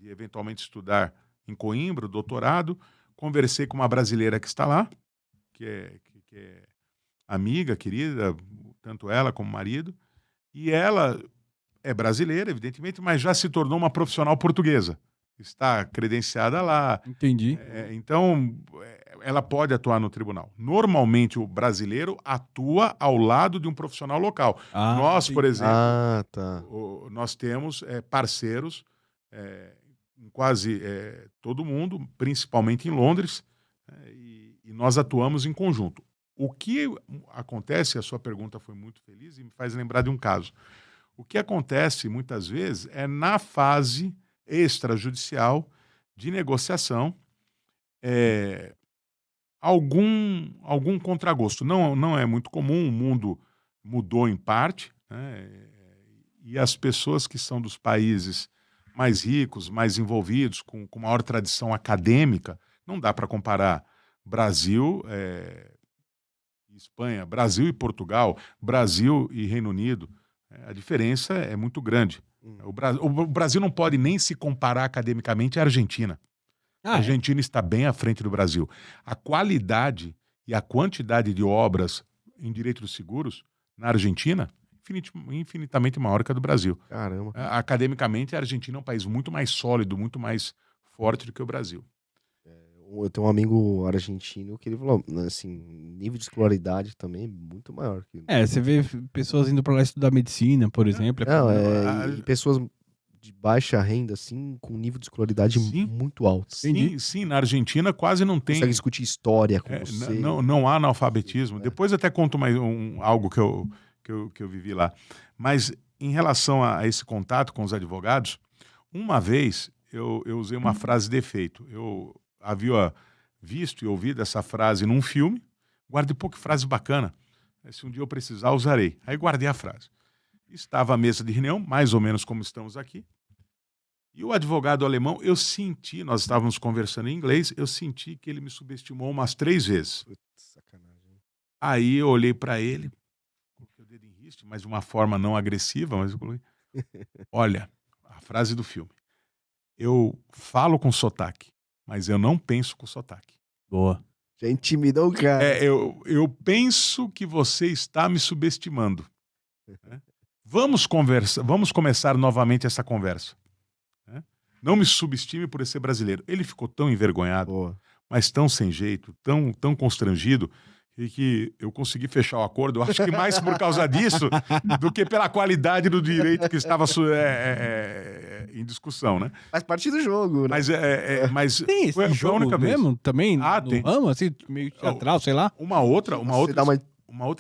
S3: eventualmente estudar em Coimbra, o doutorado. Conversei com uma brasileira que está lá, que é amiga, querida, tanto ela como o marido, e ela é brasileira, evidentemente, mas já se tornou uma profissional portuguesa. Está credenciada lá.
S1: Entendi.
S3: Então, ela pode atuar no tribunal. Normalmente, o brasileiro atua ao lado de um profissional local. Nós, por exemplo, nós temos parceiros em quase todo mundo, principalmente em Londres, e nós atuamos em conjunto. O que acontece, a sua pergunta foi muito feliz e me faz lembrar de um caso. O que acontece, muitas vezes, é na fase extrajudicial de negociação, algum contragosto. Não é muito comum, o mundo mudou em parte, né? E as pessoas que são dos países mais ricos, mais envolvidos, com maior tradição acadêmica, não dá para comparar Brasil e Espanha, Brasil e Portugal, Brasil e Reino Unido. A diferença é muito grande. O Brasil não pode nem se comparar academicamente à Argentina. A Argentina está bem à frente do Brasil. A qualidade e a quantidade de obras em direito dos seguros na Argentina infinitamente maior que a do Brasil.
S2: Caramba.
S3: Academicamente, a Argentina é um país muito mais sólido, muito mais forte do que o Brasil.
S2: Eu tenho um amigo argentino que ele falou, assim, nível de escolaridade também é muito maior.
S1: Você vê pessoas indo pra lá estudar medicina, por exemplo.
S2: E pessoas de baixa renda, assim, com nível de escolaridade muito alto.
S3: Sim, na Argentina quase não tem...
S2: Consegue discutir história com você.
S3: Não há analfabetismo. Depois até conto mais algo que eu vivi lá. Mas em relação a esse contato com os advogados, uma vez eu usei uma frase de efeito. Eu havia visto e ouvido essa frase num filme, guardei pouco frase bacana. Se um dia eu precisar, usarei. Aí guardei a frase. Estava à mesa de reunião, mais ou menos como estamos aqui, e o advogado alemão, nós estávamos conversando em inglês, eu senti que ele me subestimou umas 3 vezes.
S2: Putz, sacanagem.
S3: Aí eu olhei para ele, coloquei o dedo em riste, mas de uma forma não agressiva, mas eu coloquei, olha, a frase do filme, eu falo com sotaque, mas eu não penso com sotaque.
S1: Boa.
S2: Já intimidou o cara.
S3: Eu penso que você está me subestimando. Vamos começar novamente essa conversa. Não me subestime por ser brasileiro. Ele ficou tão envergonhado, mas tão sem jeito, tão constrangido, e que eu consegui fechar o acordo. Eu acho que mais por causa disso do que pela qualidade do direito que estava em discussão, né?
S2: Faz parte do jogo, né?
S3: Mas
S1: tem esse jogo mesmo também?
S3: Tem.
S1: Ramo, assim, meio teatral, sei lá.
S3: Uma outra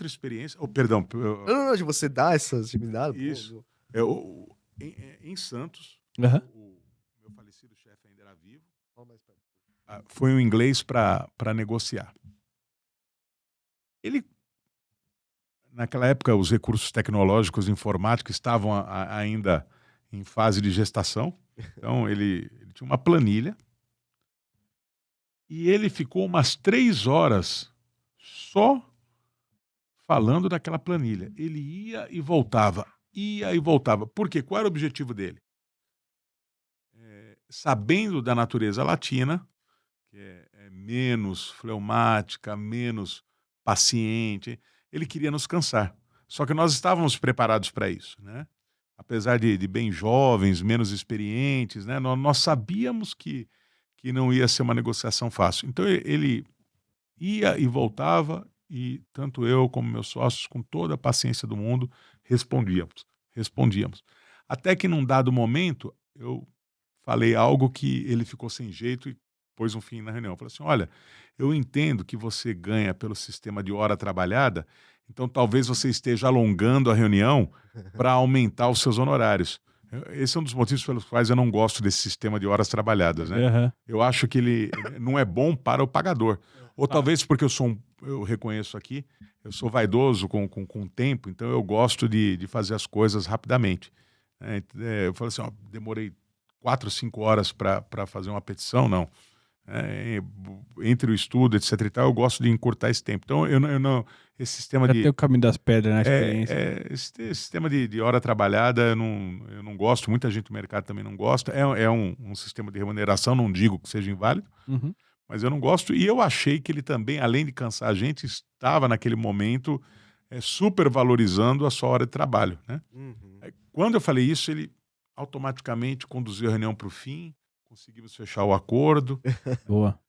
S3: experiência. Perdão.
S2: Não, de você dar essa intimidade.
S3: Isso. em Santos.
S1: Aham.
S3: O meu falecido chefe ainda era vivo. Foi um inglês para negociar. Ele, naquela época, os recursos tecnológicos informáticos estavam ainda em fase de gestação. Então, ele tinha uma planilha e ele ficou umas 3 horas só falando daquela planilha. Ele ia e voltava. Por quê? Qual era o objetivo dele? Sabendo da natureza latina, que é menos fleumática, menos paciente, ele queria nos cansar. Só que nós estávamos preparados para isso, né? Apesar de bem jovens, menos experientes, né? Nós sabíamos que não ia ser uma negociação fácil. Então ele ia e voltava, e tanto eu como meus sócios, com toda a paciência do mundo, respondíamos. Até que num dado momento, eu falei algo que ele ficou sem jeito e pôs um fim na reunião. Eu falei assim, olha, eu entendo que você ganha pelo sistema de hora trabalhada, então talvez você esteja alongando a reunião para aumentar os seus honorários. Esse é um dos motivos pelos quais eu não gosto desse sistema de horas trabalhadas, né?
S1: Aham.
S3: Eu acho que ele não é bom para o pagador. Ou talvez porque eu reconheço aqui, eu sou vaidoso com o tempo, então eu gosto de fazer as coisas rapidamente. Eu falei assim, ó, demorei 4, 5 horas para fazer uma petição, não. Entre o estudo, etc e tal, eu gosto de encurtar esse tempo. Então, eu não esse sistema
S1: Já
S3: de...
S1: tem o caminho das pedras na experiência.
S3: Esse sistema de hora trabalhada, eu não gosto, muita gente do mercado também não gosta. É um sistema de remuneração, não digo que seja inválido,
S1: Uhum.
S3: mas eu não gosto. E eu achei que ele também, além de cansar a gente, estava naquele momento super valorizando a sua hora de trabalho, né?
S2: Uhum.
S3: Quando eu falei isso, ele automaticamente conduziu a reunião para o fim, conseguimos fechar o acordo,
S1: Boa.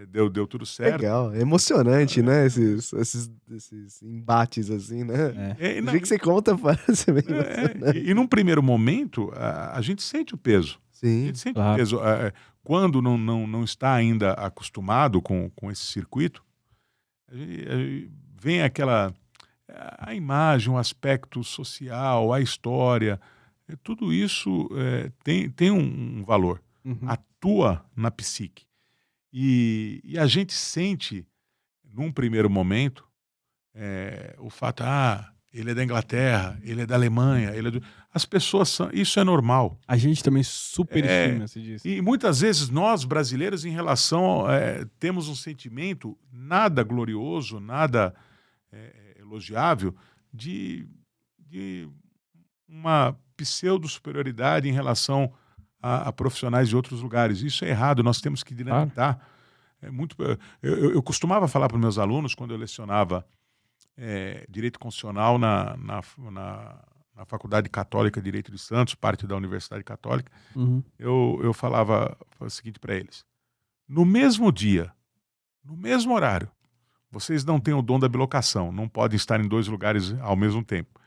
S3: deu tudo certo.
S2: Legal, é emocionante, né? Esses embates assim, né?
S1: É.
S2: Do jeito que você conta, parece bem emocionante.
S3: E num primeiro momento, a gente sente o peso. A
S2: Sim.
S3: gente sente
S1: Claro.
S3: o peso. Quando não está ainda acostumado com esse circuito, vem a imagem, o aspecto social, a história, tudo isso tem um valor.
S1: Uhum.
S3: Atua na psique. E a gente sente, num primeiro momento, o fato, ele é da Inglaterra, ele é da Alemanha, as pessoas são, isso é normal.
S1: A gente também superestima, se diz.
S3: E muitas vezes nós, brasileiros, em relação, temos um sentimento nada glorioso, nada elogiável, de uma pseudo-superioridade em relação a profissionais de outros lugares. Isso é errado, nós temos que dinamitar. Eu costumava falar para os meus alunos, quando eu lecionava Direito Constitucional na Faculdade Católica de Direito de Santos, parte da Universidade Católica,
S1: Uhum.
S3: eu falava o seguinte para eles: no mesmo dia, no mesmo horário, vocês não têm o dom da bilocação, não podem estar em 2 lugares ao mesmo tempo.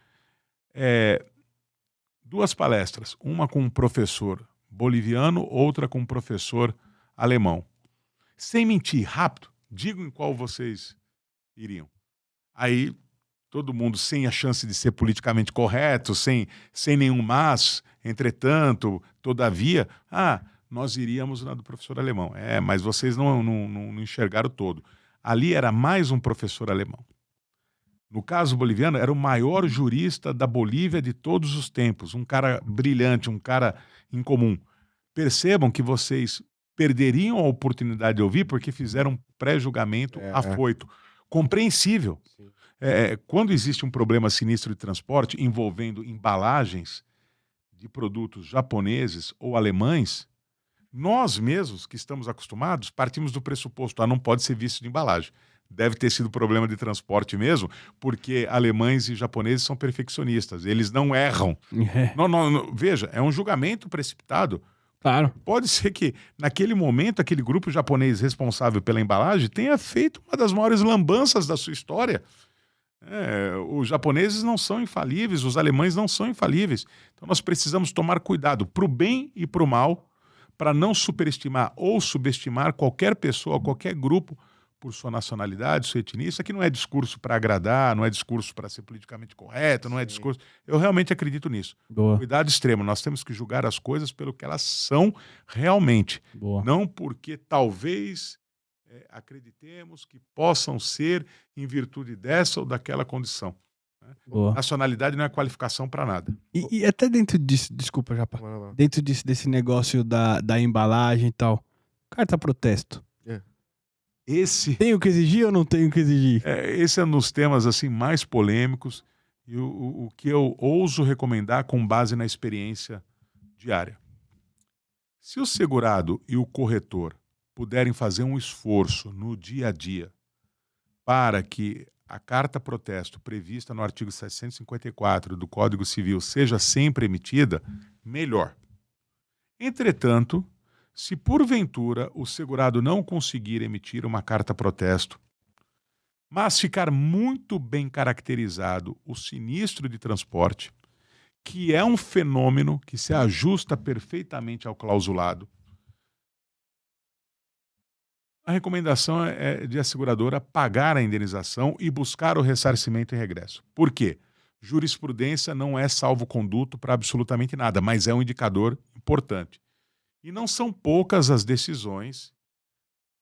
S3: 2 palestras, uma com um professor boliviano, outra com um professor alemão. Sem mentir, rápido, digam em qual vocês iriam. Aí, todo mundo sem a chance de ser politicamente correto, sem nenhum mas, entretanto, todavia, nós iríamos na do professor alemão. Mas vocês não enxergaram todo. Ali era mais um professor alemão. No caso boliviano, era o maior jurista da Bolívia de todos os tempos, um cara brilhante, um cara incomum. Percebam que vocês perderiam a oportunidade de ouvir porque fizeram um pré-julgamento afoito. Compreensível. Quando existe um problema sinistro de transporte envolvendo embalagens de produtos japoneses ou alemães, nós mesmos, que estamos acostumados, partimos do pressuposto, não pode ser visto de embalagem. Deve ter sido problema de transporte mesmo, porque alemães e japoneses são perfeccionistas, eles não erram. Veja, é um julgamento precipitado.
S1: Claro.
S3: Pode ser que, naquele momento, aquele grupo japonês responsável pela embalagem tenha feito uma das maiores lambanças da sua história. Os japoneses não são infalíveis, os alemães não são infalíveis. Então nós precisamos tomar cuidado para o bem e para o mal, para não superestimar ou subestimar qualquer pessoa, qualquer grupo, por sua nacionalidade, sua etnia. Isso aqui não é discurso para agradar, não é discurso para ser politicamente correto, não é discurso... Eu realmente acredito nisso.
S1: Boa.
S3: Cuidado extremo. Nós temos que julgar as coisas pelo que elas são realmente.
S1: Boa.
S3: Não porque talvez acreditemos que possam ser em virtude dessa ou daquela condição.
S1: Boa.
S3: Nacionalidade não é qualificação para nada.
S1: E até dentro disso, desculpa, Japa, dentro desse negócio da embalagem e tal, carta protesto. Tenho que exigir ou não tenho que exigir?
S3: Esse é um dos temas assim, mais polêmicos e o que eu ouso recomendar com base na experiência diária. Se o segurado e o corretor puderem fazer um esforço no dia a dia para que a carta protesto prevista no artigo 754 do Código Civil seja sempre emitida, melhor. Entretanto, se porventura o segurado não conseguir emitir uma carta protesto, mas ficar muito bem caracterizado o sinistro de transporte, que é um fenômeno que se ajusta perfeitamente ao clausulado, a recomendação é de a seguradora pagar a indenização e buscar o ressarcimento em regresso. Por quê? Jurisprudência não é salvo-conduto para absolutamente nada, mas é um indicador importante. E não são poucas as decisões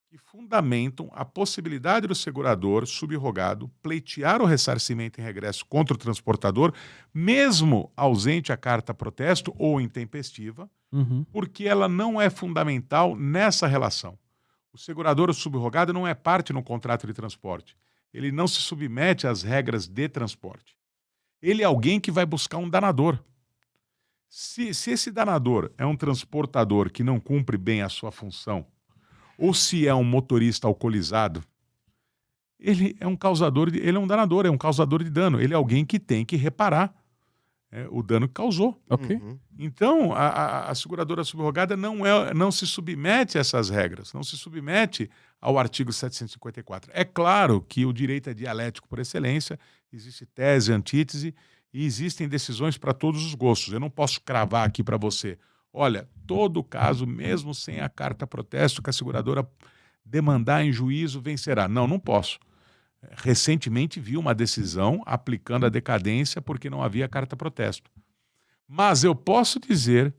S3: que fundamentam a possibilidade do segurador subrogado pleitear o ressarcimento em regresso contra o transportador, mesmo ausente a carta protesto ou intempestiva, porque ela não é fundamental nessa relação. O segurador ou subrogado não é parte no contrato de transporte. Ele não se submete às regras de transporte. Ele é alguém que vai buscar um danador. Se esse danador é um transportador que não cumpre bem a sua função, ou se é um motorista alcoolizado, ele é um causador, ele é um danador, é um causador de dano. Ele é alguém que tem que reparar o dano que causou.
S1: Ok.
S3: Então, a seguradora subrogada não se submete a essas regras, não se submete ao artigo 754. É claro que o direito é dialético por excelência, existe tese, antítese, e existem decisões para todos os gostos. Eu não posso cravar aqui para você, olha, todo caso, mesmo sem a carta protesto que a seguradora demandar em juízo, vencerá. Não posso. Recentemente vi uma decisão aplicando a decadência porque não havia carta protesto. Mas eu posso dizer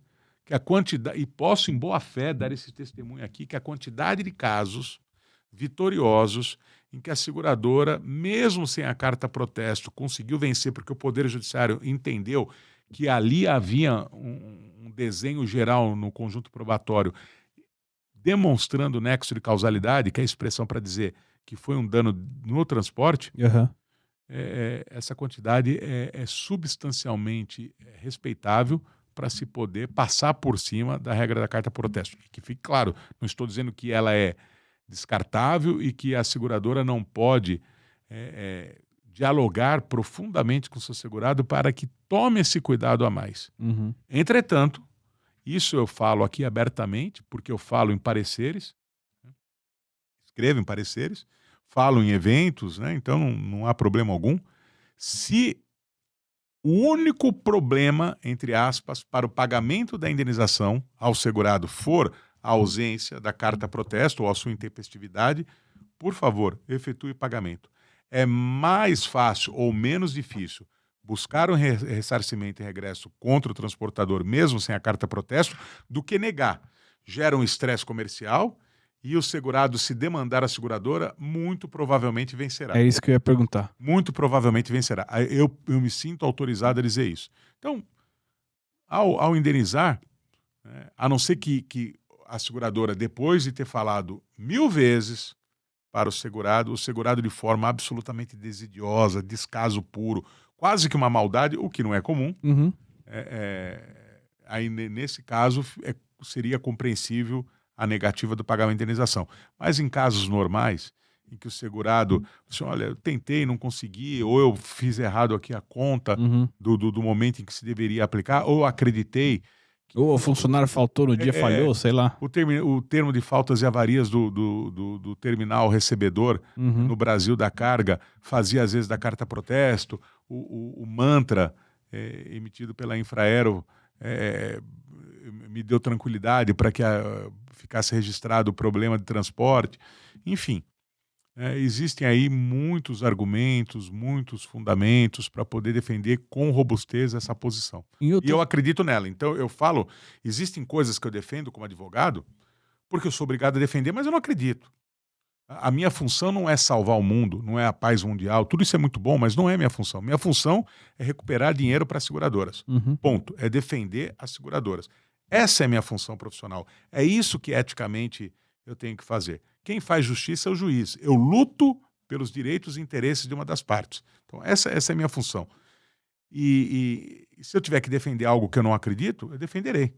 S3: que a quantidade, e posso em boa fé dar esse testemunho aqui, que a quantidade de casos vitoriosos em que a seguradora, mesmo sem a carta protesto, conseguiu vencer porque o Poder Judiciário entendeu que ali havia um desenho geral no conjunto probatório demonstrando o nexo de causalidade, que é a expressão para dizer que foi um dano no transporte, essa quantidade é substancialmente respeitável para se poder passar por cima da regra da carta protesto. Que fique claro, não estou dizendo que ela é descartável e que a seguradora não pode dialogar profundamente com o seu segurado para que tome esse cuidado a mais. Entretanto, isso eu falo aqui abertamente, porque eu falo em pareceres, escrevo em pareceres, falo em eventos, né? Então não há problema algum. Se o único problema, entre aspas, para o pagamento da indenização ao segurado for a ausência da carta protesto ou a sua intempestividade, por favor, efetue o pagamento. É mais fácil ou menos difícil buscar um ressarcimento e regresso contra o transportador, mesmo sem a carta protesto, do que negar. Gera um estresse comercial e o segurado, se demandar a seguradora, muito provavelmente vencerá.
S1: É isso que eu ia perguntar.
S3: Muito provavelmente vencerá. Eu me sinto autorizado a dizer isso. Então, ao indenizar, a não ser que a seguradora, depois de ter falado 1000 vezes para o segurado de forma absolutamente desidiosa, descaso puro, quase que uma maldade, o que não é comum, aí nesse caso seria compreensível a negativa do pagamento de indenização. Mas em casos normais, em que o segurado diz, olha, eu tentei, não consegui, ou eu fiz errado aqui a conta do momento em que se deveria aplicar, ou acreditei.
S1: Ou o funcionário faltou no dia, falhou, sei lá.
S3: O termo de faltas e avarias do terminal recebedor no Brasil da carga fazia, às vezes, da carta protesto, o mantra emitido pela Infraero me deu tranquilidade para que ficasse registrado o problema de transporte. Enfim, Existem aí muitos argumentos, muitos fundamentos para poder defender com robustez essa posição.
S1: Em
S3: E
S1: outro-
S3: eu acredito nela. Então eu falo, existem coisas que eu defendo como advogado, porque eu sou obrigado a defender, mas eu não acredito. A minha função não é salvar o mundo, não é a paz mundial. Tudo isso é muito bom, mas não é minha função. Minha função é recuperar dinheiro para as seguradoras.
S1: Uhum.
S3: Ponto. É defender as seguradoras. Essa é a minha função profissional. É isso que eticamente eu tenho que fazer. Quem faz justiça é o juiz. Eu luto pelos direitos e interesses de uma das partes. Então, essa é a minha função. E se eu tiver que defender algo que eu não acredito, eu defenderei.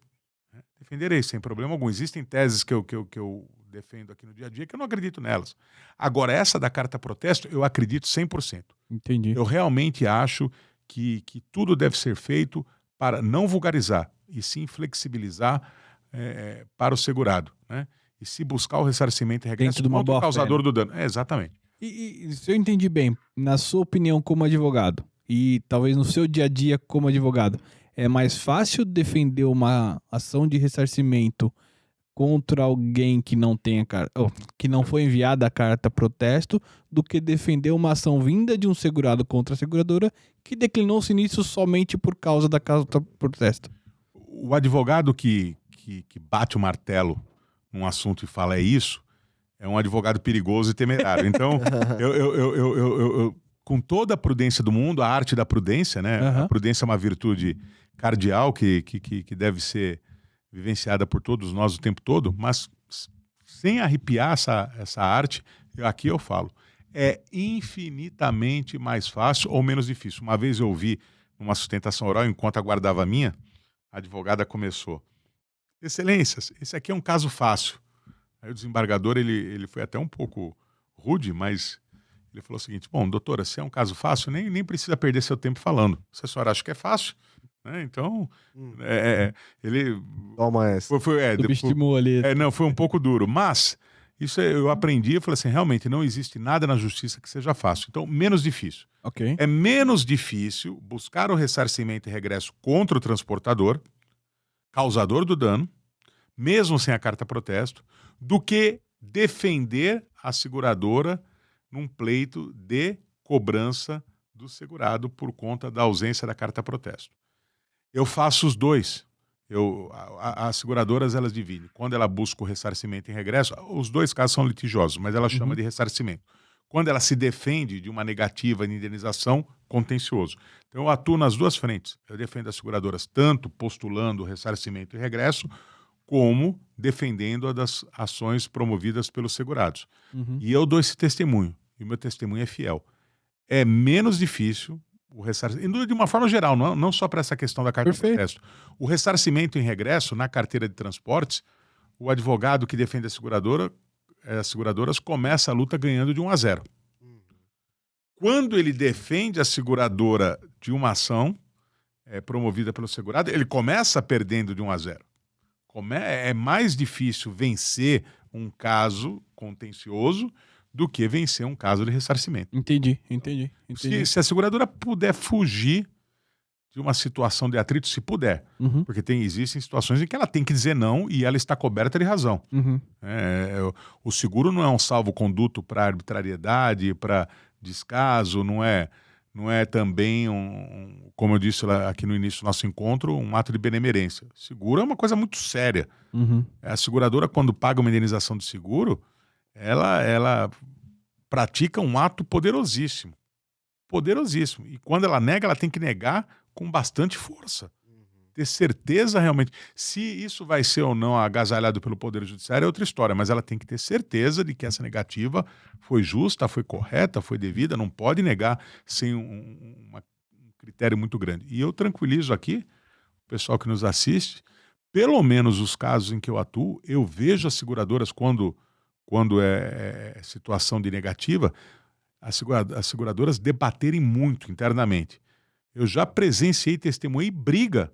S3: Defenderei, sem problema algum. Existem teses que eu defendo aqui no dia a dia que eu não acredito nelas. Agora, essa da carta protesto, eu acredito 100%.
S1: Entendi.
S3: Eu realmente acho que tudo deve ser feito para não vulgarizar e sim flexibilizar para o segurado, né? E se buscar o ressarcimento e regresso
S1: Dentro de uma
S3: contra o
S1: boa
S3: causador
S1: fé,
S3: do dano. Exatamente.
S1: E se eu entendi bem, na sua opinião como advogado, e talvez no seu dia a dia como advogado, é mais fácil defender uma ação de ressarcimento contra alguém que não tenha que não foi enviada a carta protesto do que defender uma ação vinda de um segurado contra a seguradora que declinou o sinistro somente por causa da carta protesto?
S3: O advogado que bate o martelo num assunto e fala é isso, é um advogado perigoso e temerário. Então, eu com toda a prudência do mundo, a arte da prudência, né?
S1: Uhum.
S3: A prudência é uma virtude cardeal que deve ser vivenciada por todos nós o tempo todo, mas sem arrepiar essa arte, aqui eu falo, é infinitamente mais fácil ou menos difícil. Uma vez eu ouvi numa sustentação oral, enquanto aguardava a minha, a advogada começou: Excelências, esse aqui é um caso fácil. Aí o desembargador, ele foi até um pouco rude, mas ele falou o seguinte: bom, doutora, se é um caso fácil, nem precisa perder seu tempo falando. Se a senhora acha que é fácil, né? Então, ele...
S2: Toma essa.
S1: Subestimou ali.
S3: Não, foi um pouco duro, mas isso eu aprendi, eu falei assim, realmente não existe nada na justiça que seja fácil. Então, menos difícil.
S1: Ok.
S3: É menos difícil buscar o ressarcimento e regresso contra o transportador, causador do dano, mesmo sem a carta protesto, do que defender a seguradora num pleito de cobrança do segurado por conta da ausência da carta protesto. Eu faço os dois. As seguradoras, elas dividem. Quando ela busca o ressarcimento em regresso, os dois casos são litigiosos, mas ela chama de ressarcimento. Quando ela se defende de uma negativa de indenização, contencioso. Então eu atuo nas duas frentes. Eu defendo as seguradoras tanto postulando o ressarcimento e regresso, como defendendo a das ações promovidas pelos segurados.
S1: Uhum.
S3: E eu dou esse testemunho, e o meu testemunho é fiel. É menos difícil o ressarcimento, de uma forma geral, não só para essa questão da carta de protesto. O ressarcimento em regresso, na carteira de transportes, o advogado que defende a seguradora, as seguradoras, começa a luta ganhando de 1-0. Quando ele defende a seguradora de uma ação promovida pelo segurado, ele começa perdendo de 1-0. É mais difícil vencer um caso contencioso do que vencer um caso de ressarcimento.
S1: Entendi.
S3: Se a seguradora puder fugir de uma situação de atrito, se puder, porque existem situações em que ela tem que dizer não e ela está coberta de razão.
S1: Uhum.
S3: O seguro não é um salvo-conduto para arbitrariedade, para descaso, não é também, como eu disse lá aqui no início do nosso encontro, um ato de benemerência. Seguro é uma coisa muito séria.
S1: Uhum.
S3: A seguradora, quando paga uma indenização de seguro, ela pratica um ato poderosíssimo. Poderosíssimo. E quando ela nega, ela tem que negar com bastante força. Ter certeza realmente. Se isso vai ser ou não agasalhado pelo Poder Judiciário é outra história, mas ela tem que ter certeza de que essa negativa foi justa, foi correta, foi devida, não pode negar sem um critério muito grande. E eu tranquilizo aqui o pessoal que nos assiste, pelo menos os casos em que eu atuo, eu vejo as seguradoras quando é situação de negativa, as seguradoras debaterem muito internamente. Eu já presenciei, testemunhei briga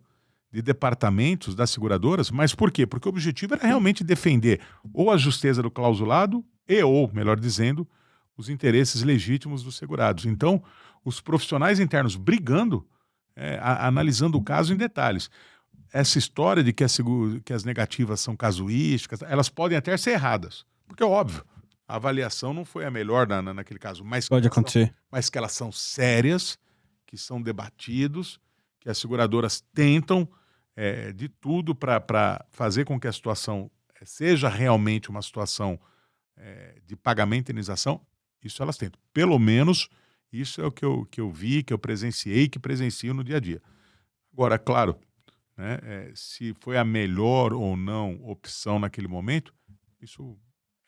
S3: de departamentos das seguradoras, mas por quê? Porque o objetivo era realmente defender ou a justeza do clausulado ou, melhor dizendo, os interesses legítimos dos segurados. Então, os profissionais internos brigando, analisando o caso em detalhes. Essa história de que as negativas são casuísticas, elas podem até ser erradas, porque é óbvio. a avaliação não foi a melhor naquele caso, mas
S1: Pode acontecer.
S3: mas que elas são sérias, que são debatidos, que as seguradoras tentam de tudo para fazer com que a situação seja realmente uma situação de pagamento e indenização. Isso elas tentam. Pelo menos isso é o que eu vi, que eu presenciei, que presencio no dia a dia. Agora, claro, né, se foi a melhor ou não opção naquele momento, isso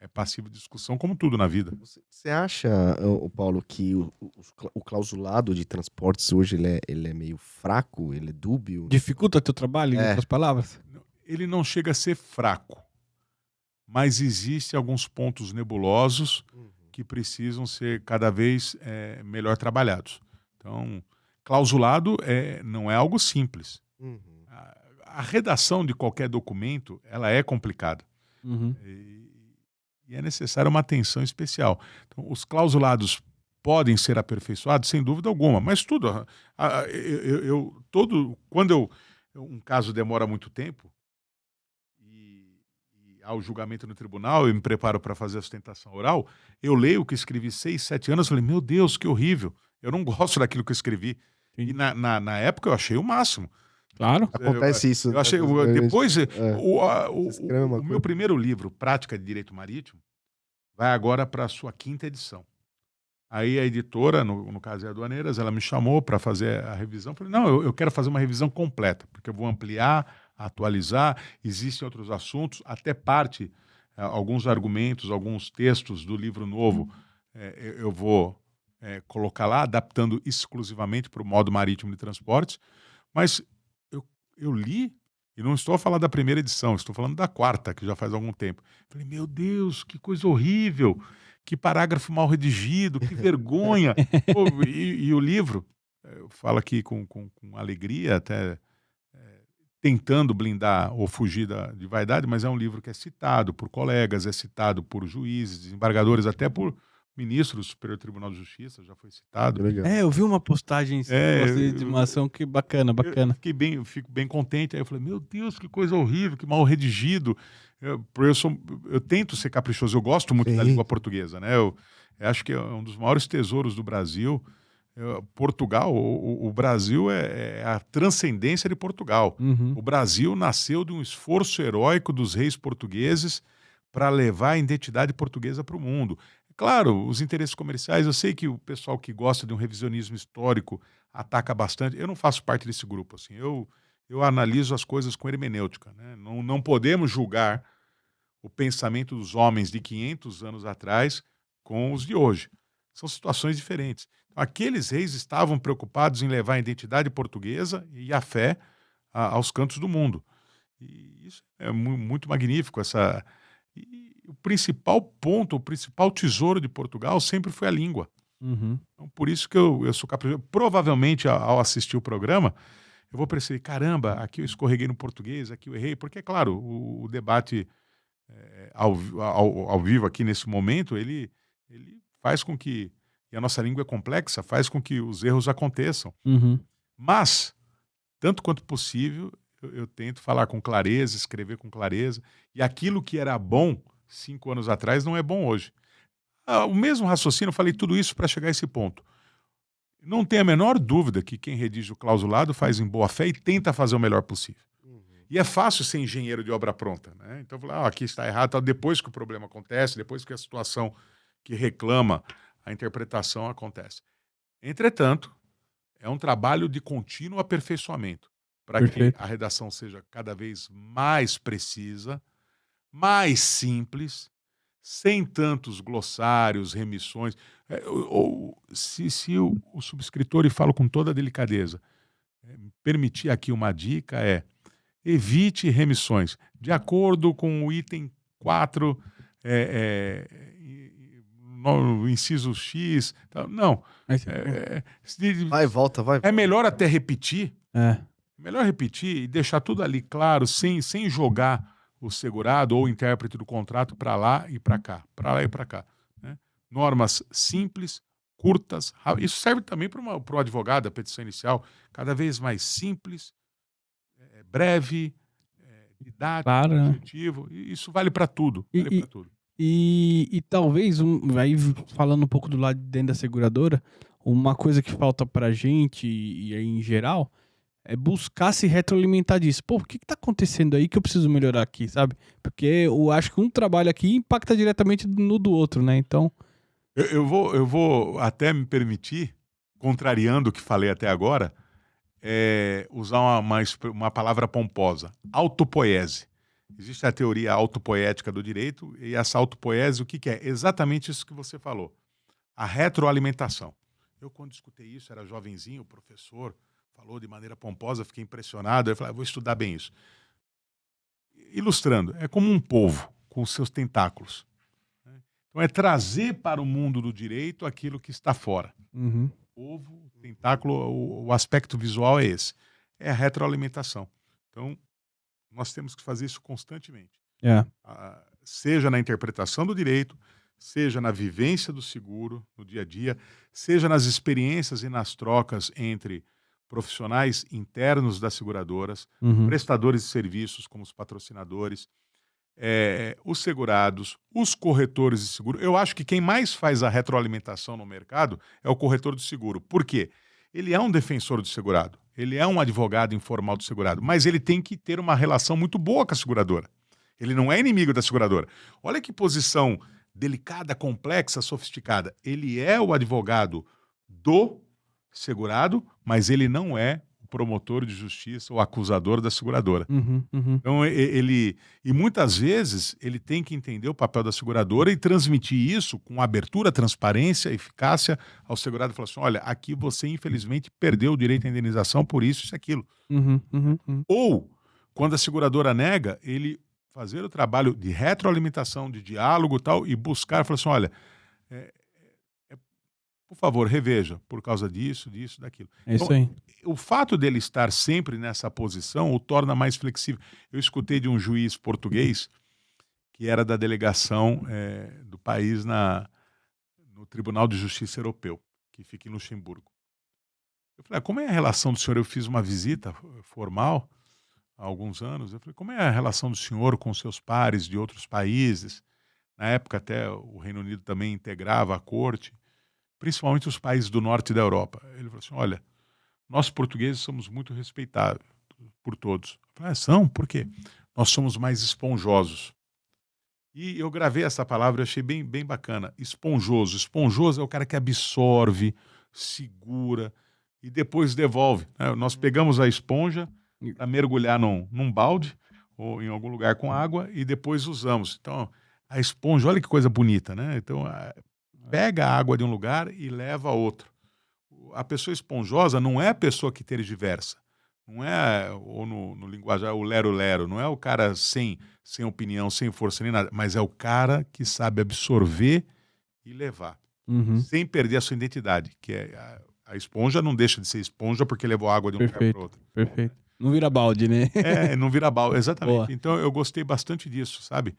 S3: é passível de discussão, como tudo na vida.
S2: Você acha, ô Paulo, que o clausulado de transportes hoje ele é meio fraco, ele é dúbio?
S1: Dificulta teu trabalho, em outras palavras?
S3: Ele não chega a ser fraco, mas existem alguns pontos nebulosos que precisam ser cada vez melhor trabalhados. Então, clausulado não é algo simples. A redação de qualquer documento, ela é complicada.
S1: Uhum.
S3: E é necessária uma atenção especial. Então, os clausulados podem ser aperfeiçoados, sem dúvida alguma, mas tudo... Quando um caso demora muito tempo, ao julgamento no tribunal, eu me preparo para fazer a sustentação oral, eu leio o que escrevi 6, 7 anos, falei, meu Deus, que horrível, eu não gosto daquilo que eu escrevi.
S1: Sim.
S3: E na época eu achei o máximo.
S1: Claro.
S2: Acontece isso.
S3: Eu achei, depois,
S2: escreve uma
S3: o meu
S2: coisa.
S3: primeiro livro, Prática de Direito Marítimo, vai agora para a sua 5ª edição. Aí a editora, no caso é a Aduaneiras, ela me chamou para fazer a revisão. Falei, não, eu quero fazer uma revisão completa, porque eu vou ampliar, atualizar, existem outros assuntos, até alguns argumentos, alguns textos do livro novo, eu vou colocar lá, adaptando exclusivamente para o modo marítimo de transportes, mas eu li, e não estou a falar da primeira edição, estou falando da 4ª, que já faz algum tempo. Falei, meu Deus, que coisa horrível, que parágrafo mal redigido, que vergonha. Pô, e o livro, eu falo aqui com alegria, até tentando blindar ou fugir de vaidade, mas é um livro que é citado por colegas, é citado por juízes, desembargadores, até por ministro do Superior Tribunal de Justiça, já foi citado.
S2: Legal.
S1: Eu vi uma postagem de uma ação que bacana.
S3: Eu fico bem contente. Aí eu falei, meu Deus, que coisa horrível, que mal redigido. Eu tento ser caprichoso, eu gosto muito da língua portuguesa, né? Eu acho que é um dos maiores tesouros do Brasil. Portugal, o Brasil é a transcendência de Portugal.
S1: Uhum.
S3: O Brasil nasceu de um esforço heróico dos reis portugueses para levar a identidade portuguesa para o mundo. Claro, os interesses comerciais, eu sei que o pessoal que gosta de um revisionismo histórico ataca bastante. Eu não faço parte desse grupo. Assim. Eu analiso as coisas com hermenêutica. Né? Não podemos julgar o pensamento dos homens de 500 anos atrás com os de hoje. São situações diferentes. Aqueles reis estavam preocupados em levar a identidade portuguesa e a fé aos cantos do mundo. E isso é muito magnífico. E o principal ponto, o principal tesouro de Portugal sempre foi a língua.
S1: Uhum.
S3: Então, por isso que eu sou caprichoso. Provavelmente, ao assistir o programa, eu vou perceber, caramba, aqui eu escorreguei no português, aqui eu errei. Porque, claro, o debate ao vivo aqui nesse momento, ele faz com que, e a nossa língua é complexa, faz com que os erros aconteçam.
S1: Uhum.
S3: Mas, tanto quanto possível, eu tento falar com clareza, escrever com clareza, e aquilo que era bom 5 anos atrás não é bom hoje. O mesmo raciocínio, eu falei tudo isso para chegar a esse ponto. Não tem a menor dúvida que quem redige o clausulado faz em boa fé e tenta fazer o melhor possível. E é fácil ser engenheiro de obra pronta, né? Então, aqui está errado, depois que o problema acontece, depois que a situação que reclama a interpretação acontece. Entretanto, é um trabalho de contínuo aperfeiçoamento para que a redação seja cada vez mais precisa, mais simples, sem tantos glossários, remissões. Se o subscritor, e falo com toda a delicadeza, permitir aqui uma dica evite remissões. De acordo com o item 4, no inciso X. Não.
S2: Vai, volta, vai.
S3: É melhor até repetir. Melhor repetir e deixar tudo ali claro, sem jogar o segurado ou o intérprete do contrato para lá e para cá. Para lá e para cá. Né? Normas simples, curtas. Isso serve também para o advogado, a petição inicial, cada vez mais simples, breve, didático,
S1: claro,
S3: objetivo. Isso vale para tudo. Vale para tudo.
S1: E talvez, aí falando um pouco do lado de dentro da seguradora, uma coisa que falta pra gente e aí em geral é buscar se retroalimentar disso. Pô, o que tá acontecendo aí que eu preciso melhorar aqui, sabe? Porque eu acho que um trabalho aqui impacta diretamente no do outro, né? Então,
S3: Eu vou até me permitir, contrariando o que falei até agora, usar uma palavra pomposa: autopoiese. Existe a teoria autopoética do direito, e essa autopoiese, o que que é? Exatamente isso que você falou: a retroalimentação. Eu, quando escutei isso, era jovenzinho, o professor falou de maneira pomposa, fiquei impressionado, eu falei, vou estudar bem isso. Ilustrando, é como um polvo com os seus tentáculos. Então é trazer para o mundo do direito aquilo que está fora.
S1: uhum,
S3: Polvo, tentáculo, o aspecto visual é esse. É a retroalimentação. Então, nós temos que fazer isso constantemente.
S1: é.
S3: Seja na interpretação do direito, seja na vivência do seguro no dia a dia, seja nas experiências e nas trocas entre profissionais internos das seguradoras,
S1: Uhum,
S3: prestadores de serviços como os patrocinadores, os segurados, os corretores de seguro. Eu acho que quem mais faz a retroalimentação no mercado é o corretor de seguro. Por quê? Ele é um defensor do segurado, ele é um advogado informal do segurado, mas ele tem que ter uma relação muito boa com a seguradora. Ele não é inimigo da seguradora. Olha que posição delicada, complexa, sofisticada. Ele é o advogado do segurado, mas ele não é o promotor de justiça ou acusador da seguradora.
S1: uhum, uhum.
S3: Então, e muitas vezes ele tem que entender o papel da seguradora e transmitir isso com abertura, transparência, eficácia ao segurado. Falar assim, olha, aqui você infelizmente perdeu o direito à indenização por isso e aquilo.
S1: Uhum, uhum, uhum.
S3: Ou, quando a seguradora nega, ele fazer o trabalho de retroalimentação, de diálogo e tal, e buscar, falar assim, olha, por favor, reveja, por causa disso, daquilo.
S1: É
S3: Então,
S1: isso aí.
S3: o fato dele estar sempre nessa posição o torna mais flexível. Eu escutei de um juiz português que era da delegação do país no Tribunal de Justiça Europeu, que fica em Luxemburgo. Eu falei, como é a relação do senhor? Eu fiz uma visita formal há alguns anos. Eu falei, como é a relação do senhor com seus pares de outros países? Na época até o Reino Unido também integrava a corte, principalmente os países do norte da Europa. Ele falou assim, olha, nós portugueses somos muito respeitados por todos. Eu falei, são? Por quê? Nós somos mais esponjosos. E eu gravei essa palavra, eu achei bem, bem bacana. Esponjoso. Esponjoso é o cara que absorve, segura e depois devolve, né? Nós pegamos a esponja para mergulhar num balde ou em algum lugar com água e depois usamos. Então, a esponja, olha que coisa bonita, né? Então, pega a água de um lugar e leva a outro. A pessoa esponjosa não é a pessoa que tergiversa. Não é, ou no linguajar, o lero-lero. Não é o cara sem opinião, sem força nem nada. Mas é o cara que sabe absorver e levar.
S1: Uhum.
S3: Sem perder a sua identidade. Que é a esponja não deixa de ser esponja porque levou água de um lugar para outro.
S1: Perfeito. Não vira balde, né?
S3: Não vira balde. Exatamente.
S1: Boa.
S3: Então eu gostei bastante disso, sabe?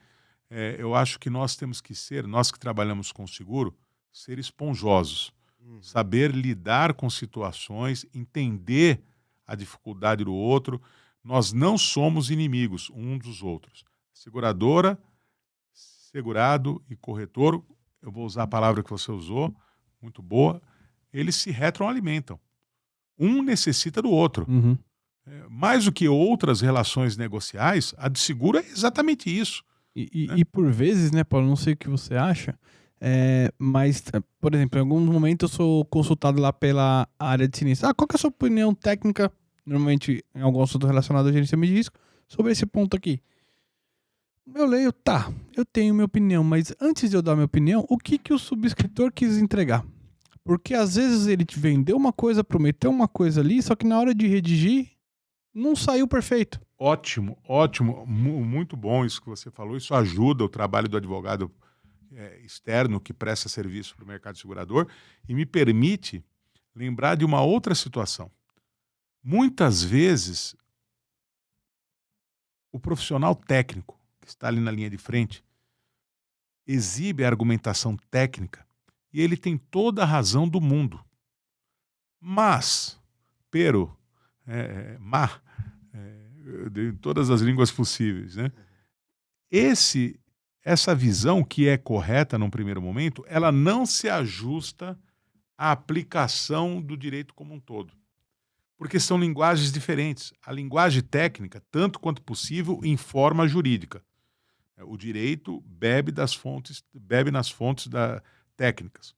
S3: Eu acho que nós temos que ser, nós que trabalhamos com seguro, ser esponjosos. Saber lidar com situações, entender a dificuldade do outro. Nós não somos inimigos um dos outros. Seguradora, segurado e corretor, eu vou usar a palavra que você usou, muito boa, eles se retroalimentam. Um necessita do outro.
S1: Uhum.
S3: Mais do que outras relações negociais, a de seguro é exatamente isso.
S1: E por vezes, né, Paulo, não sei o que você acha, mas, por exemplo, em algum momento eu sou consultado lá pela área de sinistro. Qual que é a sua opinião técnica, normalmente em algum assunto relacionado à gerenciamento de risco, sobre esse ponto aqui? Eu leio, eu tenho minha opinião, mas antes de eu dar minha opinião, o que o subscritor quis entregar? Porque às vezes ele te vendeu uma coisa, prometeu uma coisa ali, só que na hora de redigir, não saiu perfeito.
S3: Ótimo, ótimo, muito bom isso que você falou. Isso ajuda o trabalho do advogado externo que presta serviço para o mercado segurador e me permite lembrar de uma outra situação. Muitas vezes, o profissional técnico que está ali na linha de frente exibe a argumentação técnica e ele tem toda a razão do mundo. Mas, de todas as línguas possíveis, né? Esse essa visão que é correta num primeiro momento, ela não se ajusta à aplicação do direito como um todo. Porque são linguagens diferentes. A linguagem técnica, tanto quanto possível, informa a jurídica. O direito bebe nas fontes técnicas.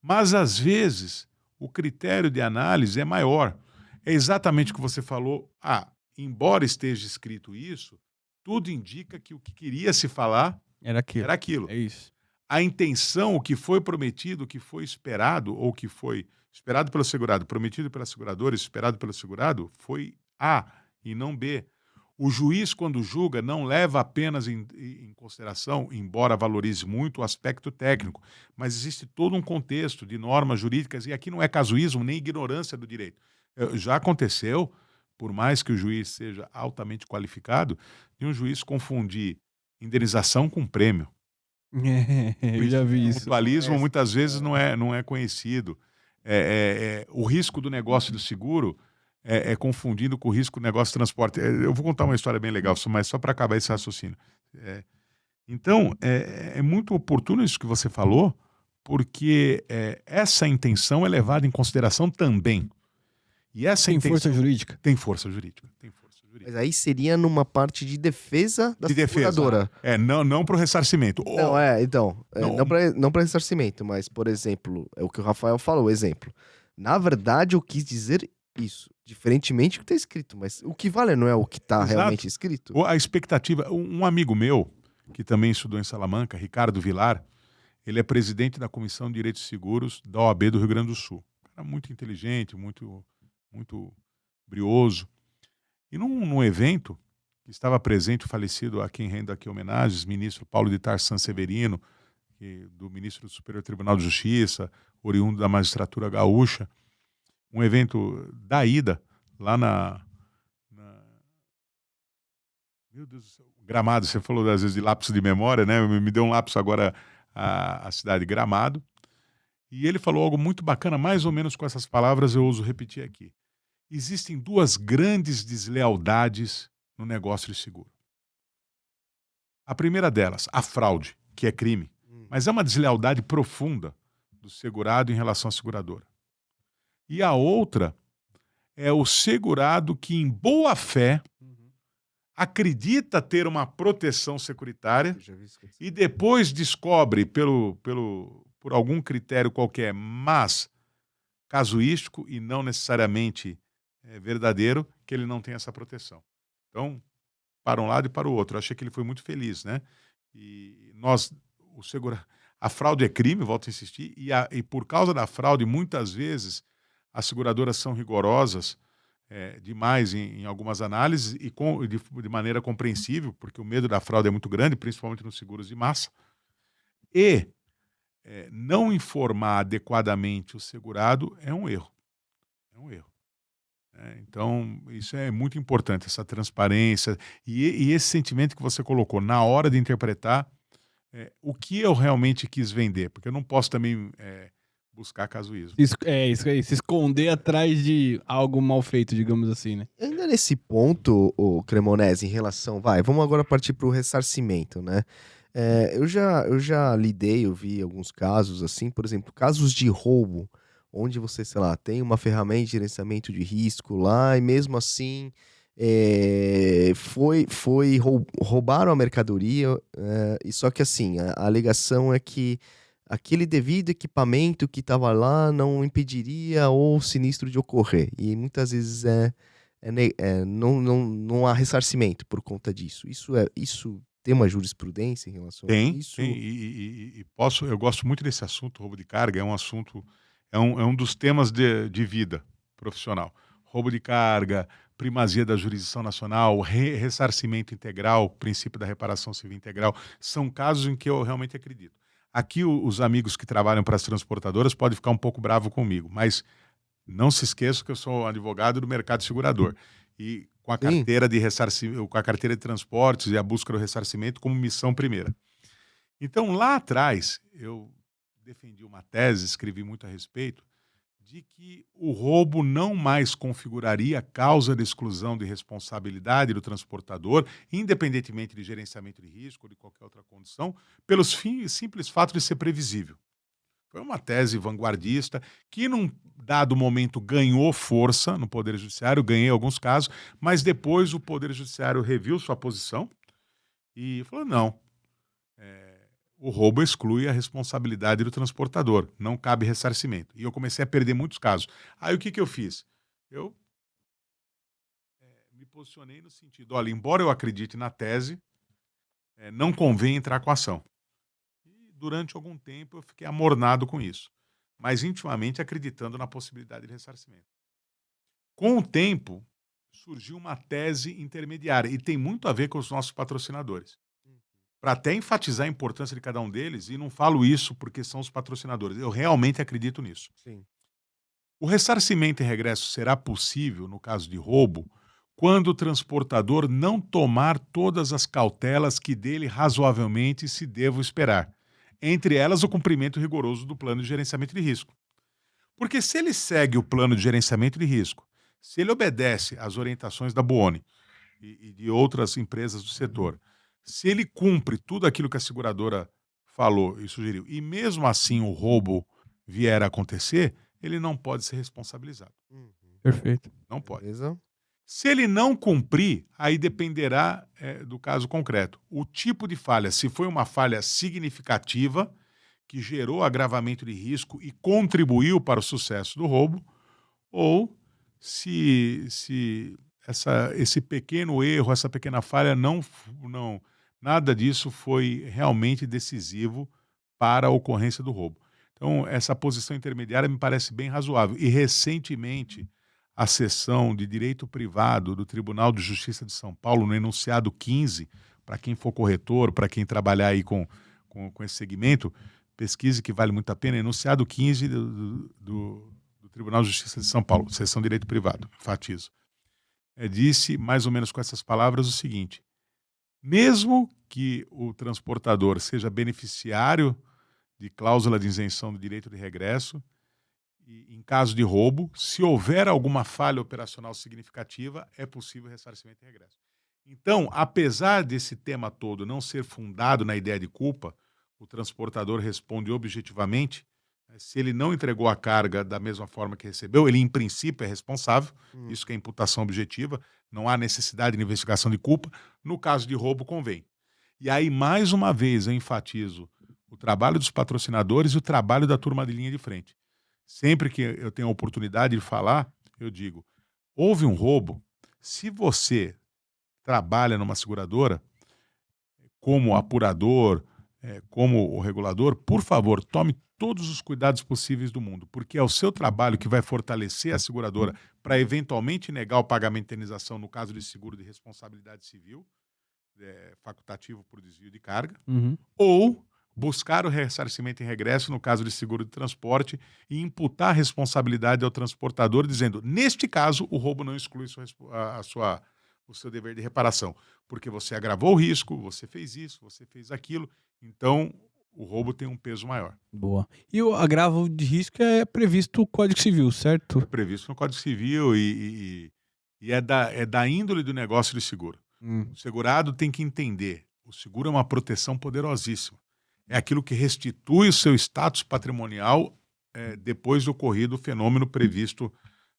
S3: Mas, às vezes, o critério de análise é maior. É exatamente o que você falou. Embora esteja escrito isso, tudo indica que o que queria se falar
S1: Era aquilo.
S3: era
S1: É isso.
S3: A intenção, o que foi prometido, o que foi esperado, ou que foi esperado pelo segurado, prometido pela seguradora, esperado pelo segurado, foi A e não B. O juiz, quando julga, não leva apenas em consideração, embora valorize muito, o aspecto técnico, mas existe todo um contexto de normas jurídicas, e aqui não é casuísmo nem ignorância do direito. Já aconteceu, por mais que o juiz seja altamente qualificado, de um juiz confundir indenização com prêmio.
S1: Eu já vi
S3: O
S1: isso.
S3: mutualismo muitas vezes não é conhecido. O risco do negócio do seguro é confundido com o risco do negócio de transporte. Eu vou contar uma história bem legal, mas só para acabar esse raciocínio. Então, é muito oportuno isso que você falou, porque essa intenção é levada em consideração também. E essa
S1: Tem
S3: intenção
S1: força jurídica?
S3: tem força jurídica. Tem força jurídica.
S2: Mas aí seria numa parte de defesa da seguradora.
S3: Não para o ressarcimento.
S2: Não para ressarcimento, mas, por exemplo, é o que o Rafael falou, exemplo. Na verdade, eu quis dizer isso, diferentemente do que está escrito, mas o que vale não é o que está realmente escrito?
S3: A expectativa... Um amigo meu, que também estudou em Salamanca, Ricardo Vilar, ele é presidente da Comissão de Direitos Seguros da OAB do Rio Grande do Sul. Um cara muito inteligente, muito brioso. E num evento que estava presente o falecido, a quem rendo aqui homenagens, ministro Paulo de Tarso Sanseverino, do ministro do Superior Tribunal de Justiça, oriundo da magistratura gaúcha, um evento da ida, lá meu Deus do céu, Gramado, você falou às vezes de lapso de memória, né? Me deu um lapso agora a cidade de Gramado. E ele falou algo muito bacana, mais ou menos com essas palavras, eu ouso repetir aqui. Existem duas grandes deslealdades no negócio de seguro. A primeira delas, a fraude, que é crime, mas é uma deslealdade profunda do segurado em relação à seguradora. E a outra é o segurado que, em boa fé, acredita ter uma proteção securitária e depois descobre, por algum critério qualquer, mas casuístico e não necessariamente verdadeiro, que ele não tem essa proteção. Então, para um lado e para o outro. Eu achei que ele foi muito feliz, né? E a fraude é crime, volto a insistir, e por causa da fraude, muitas vezes, as seguradoras são rigorosas demais em algumas análises e de maneira compreensível, porque o medo da fraude é muito grande, principalmente nos seguros de massa. E não informar adequadamente o segurado é um erro. É um erro. Então, isso é muito importante, essa transparência e esse sentimento que você colocou na hora de interpretar o que eu realmente quis vender, porque eu não posso também buscar casuísmo.
S1: Isso aí, se esconder atrás de algo mal feito, digamos assim, né?
S2: Ainda nesse ponto, o Cremonese, em relação... vamos agora partir para o ressarcimento, né? Eu já eu vi alguns casos, assim, por exemplo, casos de roubo, onde você, sei lá, tem uma ferramenta de gerenciamento de risco lá e mesmo assim roubaram a mercadoria, e só que assim, a alegação é que aquele devido equipamento que estava lá não impediria o sinistro de ocorrer. E muitas vezes não há ressarcimento por conta disso. Isso tem uma jurisprudência em relação a isso?
S3: Tem, e eu gosto muito desse assunto, roubo de carga, é um assunto... É um dos temas de vida profissional. Roubo de carga, primazia da jurisdição nacional, ressarcimento integral, princípio da reparação civil integral, são casos em que eu realmente acredito. Aqui os amigos que trabalham para as transportadoras podem ficar um pouco bravos comigo, mas não se esqueçam que eu sou advogado do mercado segurador. E com a carteira de ressarcimento, com a carteira de transportes e a busca do ressarcimento como missão primeira. Então, lá atrás, eu defendi uma tese, escrevi muito a respeito, de que o roubo não mais configuraria causa de exclusão de responsabilidade do transportador, independentemente de gerenciamento de risco ou de qualquer outra condição, pelo simples fato de ser previsível. Foi uma tese vanguardista que, num dado momento, ganhou força no Poder Judiciário, ganhei alguns casos, mas depois o Poder Judiciário reviu sua posição e falou, não, o roubo exclui a responsabilidade do transportador, não cabe ressarcimento. E eu comecei a perder muitos casos. Aí o que eu fiz? Eu me posicionei no sentido, olha, embora eu acredite na tese, não convém entrar com a ação. E durante algum tempo eu fiquei amornado com isso, mas intimamente acreditando na possibilidade de ressarcimento. Com o tempo, surgiu uma tese intermediária, e tem muito a ver com os nossos patrocinadores. Para até enfatizar a importância de cada um deles, e não falo isso porque são os patrocinadores, eu realmente acredito nisso.
S2: Sim.
S3: O ressarcimento em regresso será possível, no caso de roubo, quando o transportador não tomar todas as cautelas que dele razoavelmente se devam esperar, entre elas o cumprimento rigoroso do plano de gerenciamento de risco. Porque se ele segue o plano de gerenciamento de risco, se ele obedece às orientações da Buoni e de outras empresas do setor, se ele cumpre tudo aquilo que a seguradora falou e sugeriu, e mesmo assim o roubo vier a acontecer, ele não pode ser responsabilizado.
S1: Perfeito.
S3: Não pode.
S2: Beleza?
S3: Se ele não cumprir, aí dependerá do caso concreto. O tipo de falha, se foi uma falha significativa, que gerou agravamento de risco e contribuiu para o sucesso do roubo, ou se esse pequeno erro, essa pequena falha, nada disso foi realmente decisivo para a ocorrência do roubo. Então, essa posição intermediária me parece bem razoável. E, recentemente, a seção de Direito Privado do Tribunal de Justiça de São Paulo, no enunciado 15, para quem for corretor, para quem trabalhar aí com esse segmento, pesquise que vale muito a pena, enunciado 15 do Tribunal de Justiça de São Paulo, seção de Direito Privado, enfatizo. Disse, mais ou menos com essas palavras, o seguinte: mesmo que o transportador seja beneficiário de cláusula de isenção do direito de regresso, e, em caso de roubo, se houver alguma falha operacional significativa, é possível ressarcimento e regresso. Então, apesar desse tema todo não ser fundado na ideia de culpa, o transportador responde objetivamente. Se ele não entregou a carga da mesma forma que recebeu, ele, em princípio, é responsável. Isso que é imputação objetiva. Não há necessidade de investigação de culpa. No caso de roubo, convém. E aí, mais uma vez, eu enfatizo o trabalho dos patrocinadores e o trabalho da turma de linha de frente. Sempre que eu tenho a oportunidade de falar, eu digo, houve um roubo, se você trabalha numa seguradora, como apurador, como o regulador, por favor, tome todos os cuidados possíveis do mundo, porque é o seu trabalho que vai fortalecer a seguradora para eventualmente negar o pagamento de indenização no caso de seguro de responsabilidade civil, facultativo por desvio de carga, ou buscar o ressarcimento em regresso no caso de seguro de transporte e imputar a responsabilidade ao transportador, dizendo, neste caso, o roubo não exclui o seu dever de reparação, porque você agravou o risco, você fez isso, você fez aquilo, então o roubo tem um peso maior.
S1: Boa. E o agravo de risco é previsto no Código Civil, certo?
S3: É previsto no Código Civil e é da índole do negócio de seguro. O segurado tem que entender, o seguro é uma proteção poderosíssima. É aquilo que restitui o seu status patrimonial depois do ocorrido o fenômeno previsto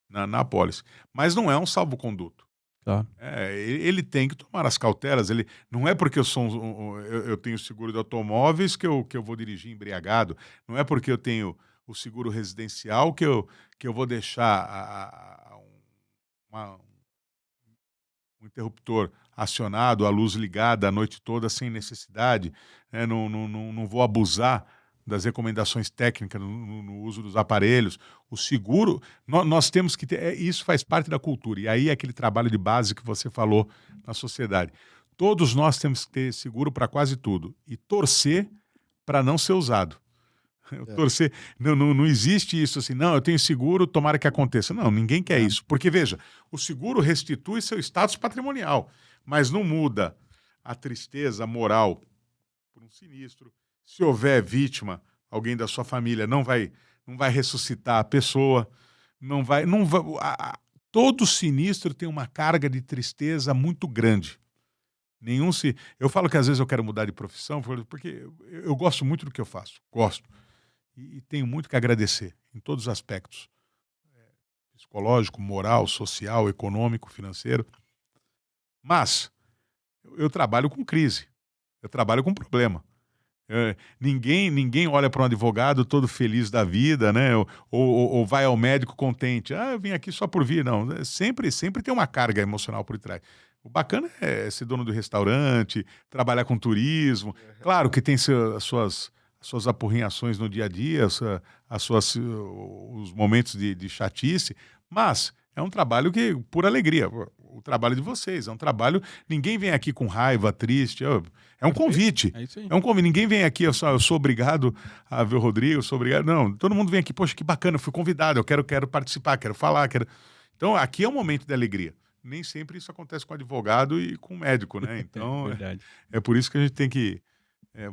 S3: na apólice. Mas não é um salvo-conduto.
S1: Tá.
S3: Ele tem que tomar as cautelas. Não é porque eu tenho seguro de automóveis que eu vou dirigir embriagado. Não é porque eu tenho o seguro residencial que eu vou deixar um interruptor acionado, a luz ligada a noite toda sem necessidade. Não vou abusar das recomendações técnicas no uso dos aparelhos. O seguro, nós temos que ter, isso faz parte da cultura, e aí é aquele trabalho de base que você falou na sociedade. Todos nós temos que ter seguro para quase tudo, e torcer para não ser usado. Torcer, não existe isso assim, não, eu tenho seguro, tomara que aconteça. Não, ninguém quer isso, porque veja, o seguro restitui seu status patrimonial, mas não muda a tristeza moral por um sinistro. Se houver vítima, alguém da sua família não vai não vai ressuscitar a pessoa, não vai todo sinistro tem uma carga de tristeza muito grande. Eu falo que às vezes eu quero mudar de profissão, porque eu gosto muito do que eu faço, gosto. E tenho muito que agradecer, em todos os aspectos. Psicológico, moral, social, econômico, financeiro. Mas eu trabalho com crise, eu trabalho com problema. Ninguém olha para um advogado todo feliz da vida, né? Ou vai ao médico contente. Eu vim aqui só por vir. Não, sempre tem uma carga emocional por trás. O bacana é ser dono do restaurante, trabalhar com turismo. Claro que tem as suas apurrinhações no dia a dia, os momentos de chatice, mas é um trabalho por alegria. O trabalho de vocês é um trabalho. Ninguém vem aqui com raiva, triste. É um convite.
S1: É isso aí.
S3: É um convite. Ninguém vem aqui, eu sou obrigado a ver o Rodrigo, eu sou obrigado. Não, todo mundo vem aqui, poxa, que bacana, eu fui convidado, eu quero participar, quero falar. Então, aqui é um momento de alegria. Nem sempre isso acontece com advogado e com médico, né? Então,
S1: Verdade.
S3: é por isso que a gente tem que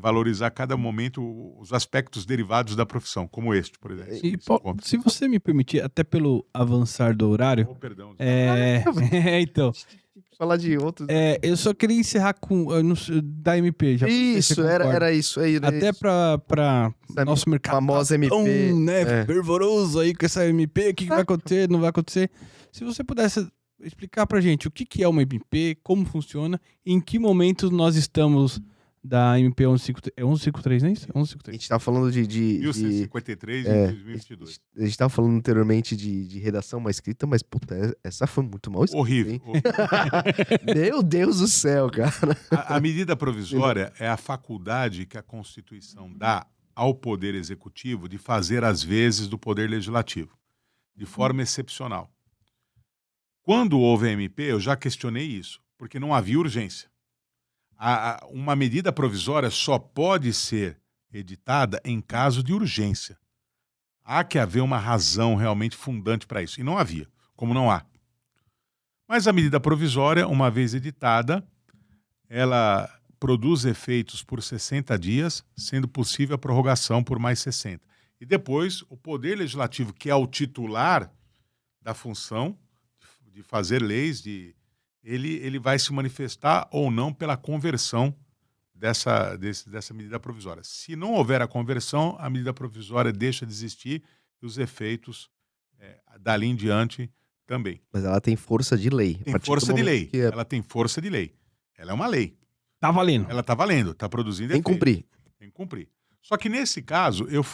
S3: valorizar cada momento os aspectos derivados da profissão, como este, por exemplo.
S1: E, Paulo, se você me permitir, até pelo avançar do horário,
S3: Oh, perdão.
S1: então,
S2: Falar de outros.
S1: eu só queria encerrar com da MP. Já
S2: Isso, era isso aí.
S1: Até para
S2: Essa
S1: nosso mercado
S2: famosa
S1: tão,
S2: MP,
S1: né, fervoroso aí com essa MP, o que vai acontecer, não vai acontecer. Se você pudesse explicar pra gente o que é uma MP, como funciona, em que momento nós estamos da MP 153, não é isso?
S2: A
S1: 153.
S2: gente tava falando de
S3: 1153 em 2022.
S2: a gente tava falando anteriormente de redação mal escrita, mas, puta, essa foi muito mal escrita,
S3: Horrível.
S2: hein? Meu Deus do céu, cara.
S3: A medida provisória é a faculdade que a Constituição dá ao Poder Executivo de fazer as vezes do Poder Legislativo, de forma excepcional. Quando houve a MP, eu já questionei isso, porque não havia urgência. Uma medida provisória só pode ser editada em caso de urgência. Há que haver uma razão realmente fundante para isso. E não havia, como não há. Mas a medida provisória, uma vez editada, ela produz efeitos por 60 dias, sendo possível a prorrogação por mais 60. E depois, o Poder Legislativo, que é o titular da função de fazer leis, ele vai se manifestar ou não pela conversão dessa medida provisória. Se não houver a conversão, a medida provisória deixa de existir e os efeitos dali em diante também.
S2: Mas ela tem força de lei.
S3: Tem força de lei. Ela tem força de lei. Ela é uma lei.
S1: Tá valendo.
S3: Ela está valendo, está produzindo
S2: Tem que cumprir.
S3: Tem que cumprir. Só que nesse caso, eu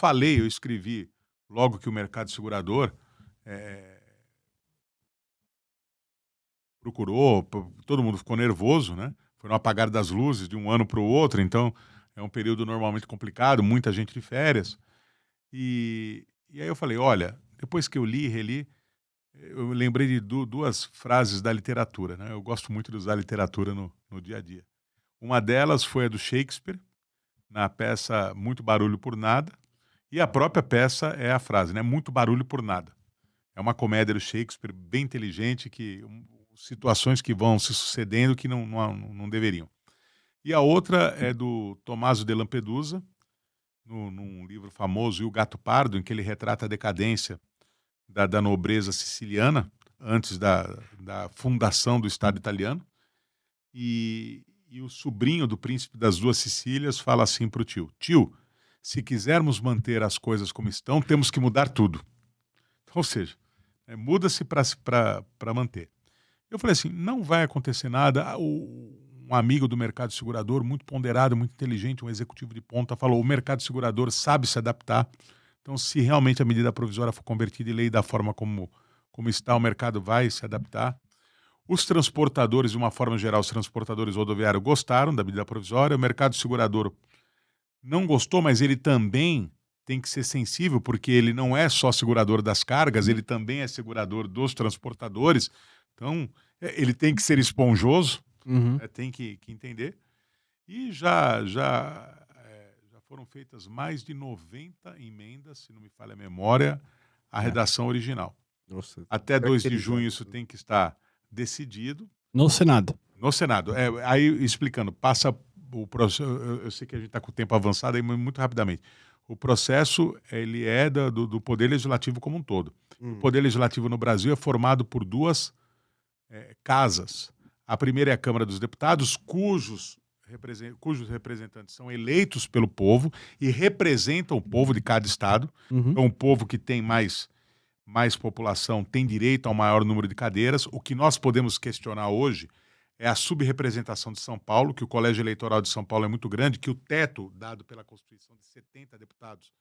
S3: escrevi logo que o mercado segurador procurou, todo mundo ficou nervoso, né? Foi no apagar das luzes de um ano para o outro, então é um período normalmente complicado, muita gente de férias. E aí eu falei, olha, depois que eu li e reli, eu lembrei de duas frases da literatura, né? Eu gosto muito de usar literatura no dia a dia. Uma delas foi a do Shakespeare, na peça Muito Barulho por Nada, e a própria peça é a frase, né? Muito barulho por nada. É uma comédia do Shakespeare bem inteligente, situações que vão se sucedendo que não deveriam. E a outra é do Tommaso de Lampedusa, num livro famoso, E o Gato Pardo, em que ele retrata a decadência da nobreza siciliana antes da fundação do Estado italiano. E o sobrinho do príncipe das duas Sicílias fala assim para o tio: tio, se quisermos manter as coisas como estão, temos que mudar tudo. Ou seja, muda-se para manter. Eu falei assim, não vai acontecer nada. Um amigo do mercado segurador, muito ponderado, muito inteligente, um executivo de ponta, falou, o mercado segurador sabe se adaptar. Então, se realmente a medida provisória for convertida em lei da forma como está, o mercado vai se adaptar. Os transportadores, de uma forma geral, os transportadores rodoviários gostaram da medida provisória. O mercado segurador não gostou, mas ele também tem que ser sensível, porque ele não é só segurador das cargas, ele também é segurador dos transportadores. Então, ele tem que ser esponjoso, tem que entender. E já foram feitas mais de 90 emendas, se não me falha a memória, à redação original.
S2: Nossa,
S3: até 2 de junho isso tem que estar decidido.
S1: No Senado.
S3: No Senado. Aí, explicando, passa o processo. Eu sei que a gente está com o tempo avançado, aí muito rapidamente. O processo ele é do Poder Legislativo como um todo. O
S2: Hum.
S3: Poder Legislativo no Brasil é formado por duas casas. A primeira é a Câmara dos Deputados, cujos representantes são eleitos pelo povo e representam o povo de cada estado.
S1: Uhum.
S3: Então, o povo que tem mais população tem direito ao maior número de cadeiras. O que nós podemos questionar hoje é a subrepresentação de São Paulo, que o Colégio Eleitoral de São Paulo é muito grande, que o teto dado pela Constituição de 70 deputados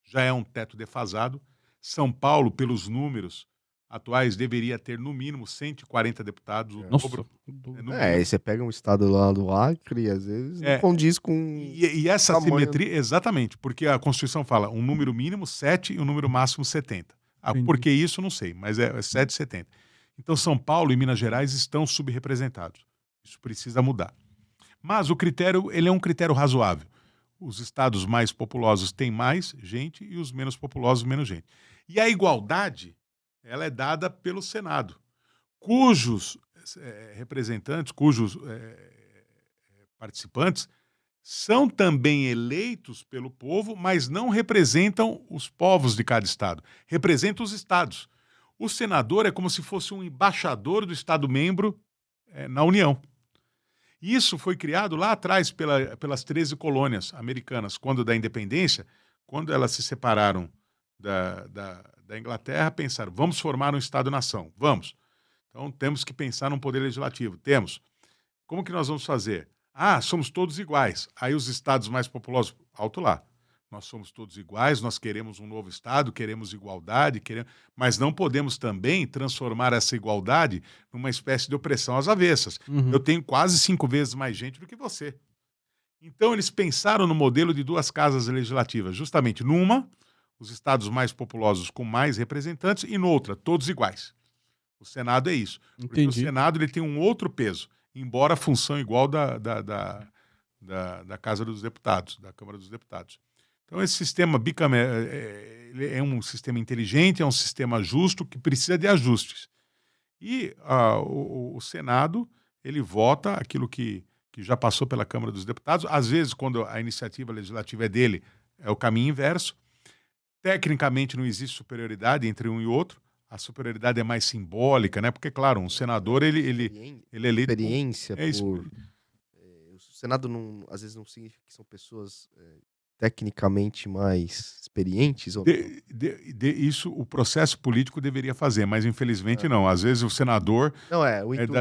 S3: já é um teto defasado. São Paulo, pelos números atuais, deveria ter no mínimo 140 deputados. O
S1: Nossa.
S3: dobro, no mínimo.
S2: Aí você pega um estado lá do Acre, às vezes não condiz com...
S3: E essa
S2: tamanho.
S3: simetria, exatamente, porque a Constituição fala um número mínimo 7 e um número máximo 70.
S1: Entendi.
S3: Por que isso, não sei, mas é 7 e 70. Então, São Paulo e Minas Gerais estão subrepresentados. Isso precisa mudar. Mas o critério, ele é um critério razoável. Os estados mais populosos têm mais gente e os menos populosos, menos gente. E a igualdade, ela é dada pelo Senado, cujos representantes, cujos participantes são também eleitos pelo povo, mas não representam os povos de cada estado, representam os estados. O senador é como se fosse um embaixador do estado-membro na União. Isso foi criado lá atrás pelas 13 colônias americanas, quando da independência, quando elas se separaram da Inglaterra, pensaram, vamos formar um Estado-nação, vamos. Então temos que pensar num poder legislativo, temos. Como que nós vamos fazer? Somos todos iguais. Aí os estados mais populosos, alto lá. Nós somos todos iguais, nós queremos um novo Estado, queremos igualdade, mas não podemos também transformar essa igualdade numa espécie de opressão às avessas.
S1: Uhum.
S3: Eu tenho quase 5 vezes mais gente do que você. Então eles pensaram no modelo de 2 casas legislativas, justamente numa, os estados mais populosos com mais representantes, e noutra, todos iguais. O Senado é isso. Porque
S1: Entendi.
S3: o Senado ele tem um outro peso, embora a função igual da Casa dos Deputados, da Câmara dos Deputados. Então, esse sistema bicameral é um sistema inteligente, é um sistema justo que precisa de ajustes. E o Senado, ele vota aquilo que já passou pela Câmara dos Deputados. Às vezes, quando a iniciativa legislativa é dele, é o caminho inverso. Tecnicamente, não existe superioridade entre um e outro. A superioridade é mais simbólica, né? Porque, claro, um senador, ele é eleito...
S2: Experiência
S3: isso.
S2: O Senado, às vezes, não significa que são pessoas... tecnicamente mais experientes? Ou
S3: isso o processo político deveria fazer, mas infelizmente não. Às vezes o senador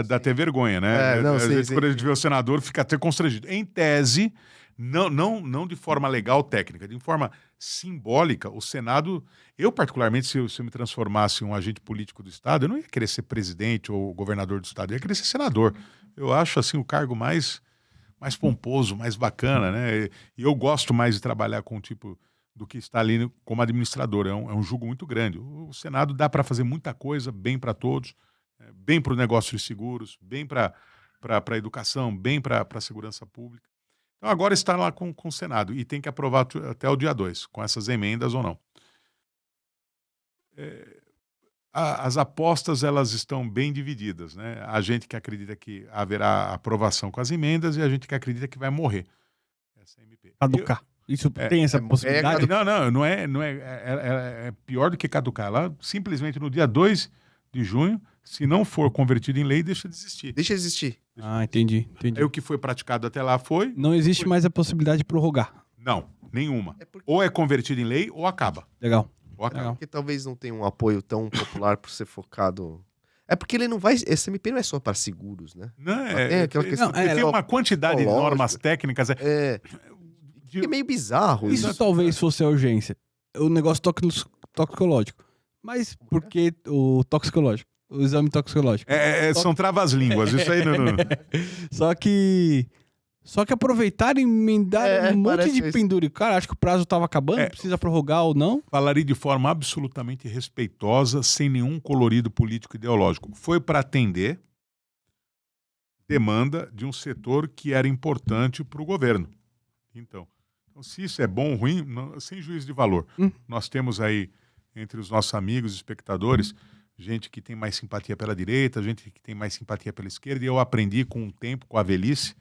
S3: dá até vergonha, né? Às vezes quando a gente vê o senador fica até constrangido. Em tese, não de forma legal técnica, de forma simbólica, o Senado... Eu, particularmente, se eu me transformasse em um agente político do Estado, eu não ia querer ser presidente ou governador do Estado, eu ia querer ser senador. Eu acho assim o cargo mais pomposo, mais bacana, né? E eu gosto mais de trabalhar com o tipo do que está ali como administrador. É um jugo muito grande. O Senado dá para fazer muita coisa, bem para todos, bem para o negócio de seguros, bem para a educação, bem para a segurança pública. Então agora está lá com o Senado e tem que aprovar até o dia 2, com essas emendas ou não. As apostas, elas estão bem divididas, né? A gente que acredita que haverá aprovação com as emendas e a gente que acredita que vai morrer essa MP.
S1: Caducar. Isso tem essa possibilidade?
S3: Não é pior do que caducar. Ela simplesmente no dia 2 de junho, se não for convertido em lei, deixa de existir.
S2: Deixa de existir.
S1: Entendi.
S3: Aí o que foi praticado até lá foi...
S1: Não existe mais a possibilidade de prorrogar.
S3: Não, nenhuma. Ou é convertido em lei ou acaba.
S1: Legal.
S2: Porque talvez não tenha um apoio tão popular por ser focado... É porque ele não vai... Esse MP não é só para seguros, né?
S3: Não,
S2: tem aquela questão...
S3: tem uma quantidade de normas técnicas...
S2: É meio bizarro isso.
S1: Isso talvez fosse a urgência. O negócio toxicológico. Mas por que o toxicológico? O exame toxicológico.
S3: São travas-línguas, isso aí não...
S1: Só que aproveitaram e emendaram um monte de
S2: isso.
S1: pendura. Cara, acho que o prazo estava acabando, precisa prorrogar ou não.
S3: Falaria de forma absolutamente respeitosa, sem nenhum colorido político ideológico. Foi para atender demanda de um setor que era importante para o governo. Então, se isso é bom ou ruim, sem juízo de valor. Nós temos aí, entre os nossos amigos, espectadores, gente que tem mais simpatia pela direita, gente que tem mais simpatia pela esquerda, e eu aprendi com o tempo, com a velhice,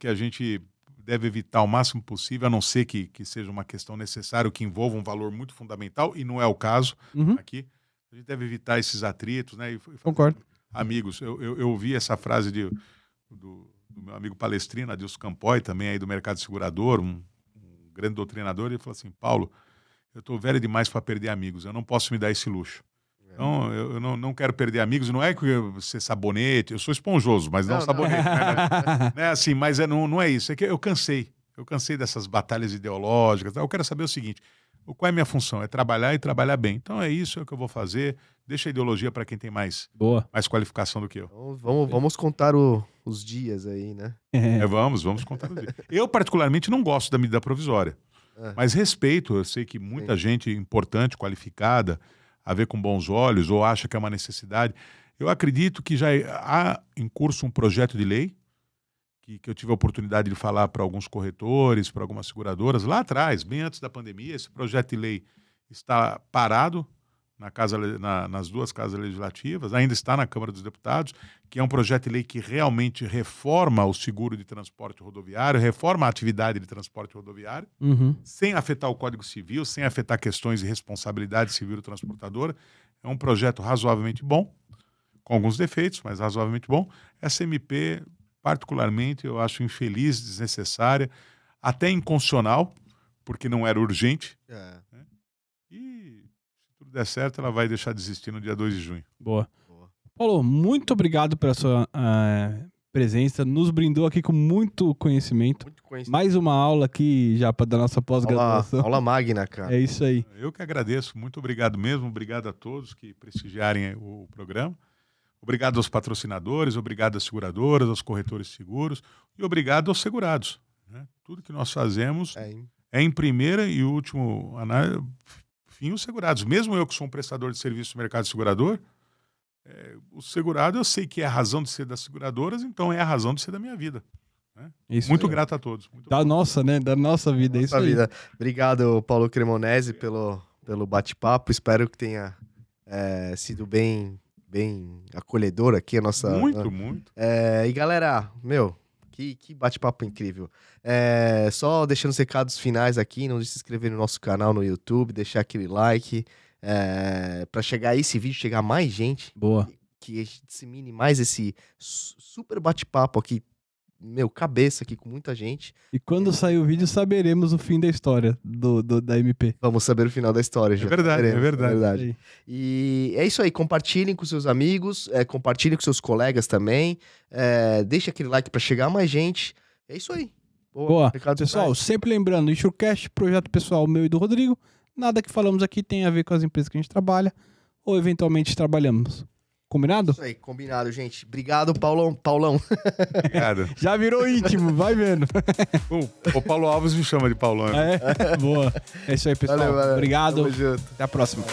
S3: que a gente deve evitar o máximo possível, a não ser que seja uma questão necessária, que envolva um valor muito fundamental, e não é o caso aqui. A gente deve evitar esses atritos, né?
S1: Concordo.
S3: Amigos, eu ouvi essa frase do meu amigo palestrino, Adilson Campoy, também aí do mercado segurador, um grande doutrinador, ele falou assim: Paulo, eu estou velho demais para perder amigos, eu não posso me dar esse luxo. Então, eu não quero perder amigos, não é que eu ser sabonete, eu sou esponjoso, mas não sabonete. Não é assim, mas não é isso, é que eu cansei dessas batalhas ideológicas, eu quero saber o seguinte: qual é a minha função? É trabalhar e trabalhar bem. Então é isso que eu vou fazer, deixa a ideologia para quem tem mais qualificação do que eu.
S2: Então, vamos contar os dias aí, né?
S3: Vamos contar os dias. Eu particularmente não gosto da medida provisória, mas respeito, eu sei que muita gente importante, qualificada, a ver com bons olhos ou acha que é uma necessidade. Eu acredito que já há em curso um projeto de lei que eu tive a oportunidade de falar para alguns corretores, para algumas seguradoras, lá atrás, bem antes da pandemia. Esse projeto de lei está parado nas duas casas legislativas, ainda está na Câmara dos Deputados, que é um projeto de lei que realmente reforma o seguro de transporte rodoviário, reforma a atividade de transporte rodoviário, sem afetar o Código Civil, sem afetar questões de responsabilidade civil do transportador. É um projeto razoavelmente bom, com alguns defeitos, mas razoavelmente bom. Essa MP, particularmente, eu acho infeliz, desnecessária, até inconstitucional, porque não era urgente. Né? E se tudo der certo, ela vai deixar de existir no dia 2 de junho.
S1: Boa. Paulo, muito obrigado pela sua presença. Nos brindou aqui com muito conhecimento. Mais uma aula aqui já para da nossa pós-graduação.
S2: Aula magna, cara.
S1: É isso aí.
S3: Eu que agradeço. Muito obrigado mesmo. Obrigado a todos que prestigiarem o programa. Obrigado aos patrocinadores, obrigado às seguradoras, aos corretores de seguros e obrigado aos segurados. Né? Tudo que nós fazemos é em primeira e último fim os segurados. Mesmo eu que sou um prestador de serviço no mercado segurador, o segurado eu sei que é a razão de ser das seguradoras, então é a razão de ser da minha vida. Né? Muito grato a todos.
S1: Nossa, né? Da nossa vida. Nossa vida.
S2: Obrigado, Paulo Cremonesi, pelo bate-papo. Espero que tenha sido bem acolhedor aqui a nossa...
S3: Muito.
S2: E galera, que bate-papo incrível. Só deixando os recados finais aqui, não deixe de se inscrever no nosso canal no YouTube, deixar aquele like, pra esse vídeo chegar a mais gente.
S1: Boa.
S2: Que a gente dissemine mais esse super bate-papo aqui, cabeça aqui com muita gente.
S1: E quando sair o vídeo, saberemos o fim da história da MP.
S2: Vamos saber o final da história.
S3: É verdade.
S2: E é isso aí, compartilhem com seus amigos, compartilhem com seus colegas também, deixa aquele like para chegar a mais gente. É isso aí.
S1: Boa. Pessoal, sempre lembrando, Insurecast, projeto pessoal meu e do Rodrigo, nada que falamos aqui tem a ver com as empresas que a gente trabalha ou eventualmente trabalhamos. Combinado?
S2: Isso aí, combinado, gente. Obrigado, Paulão.
S3: Obrigado.
S1: Já virou íntimo, vai vendo.
S3: O Paulo Alves me chama de Paulão.
S1: Boa. É isso aí, pessoal.
S2: Valeu.
S1: Obrigado.
S2: Tamo junto.
S1: Até a próxima.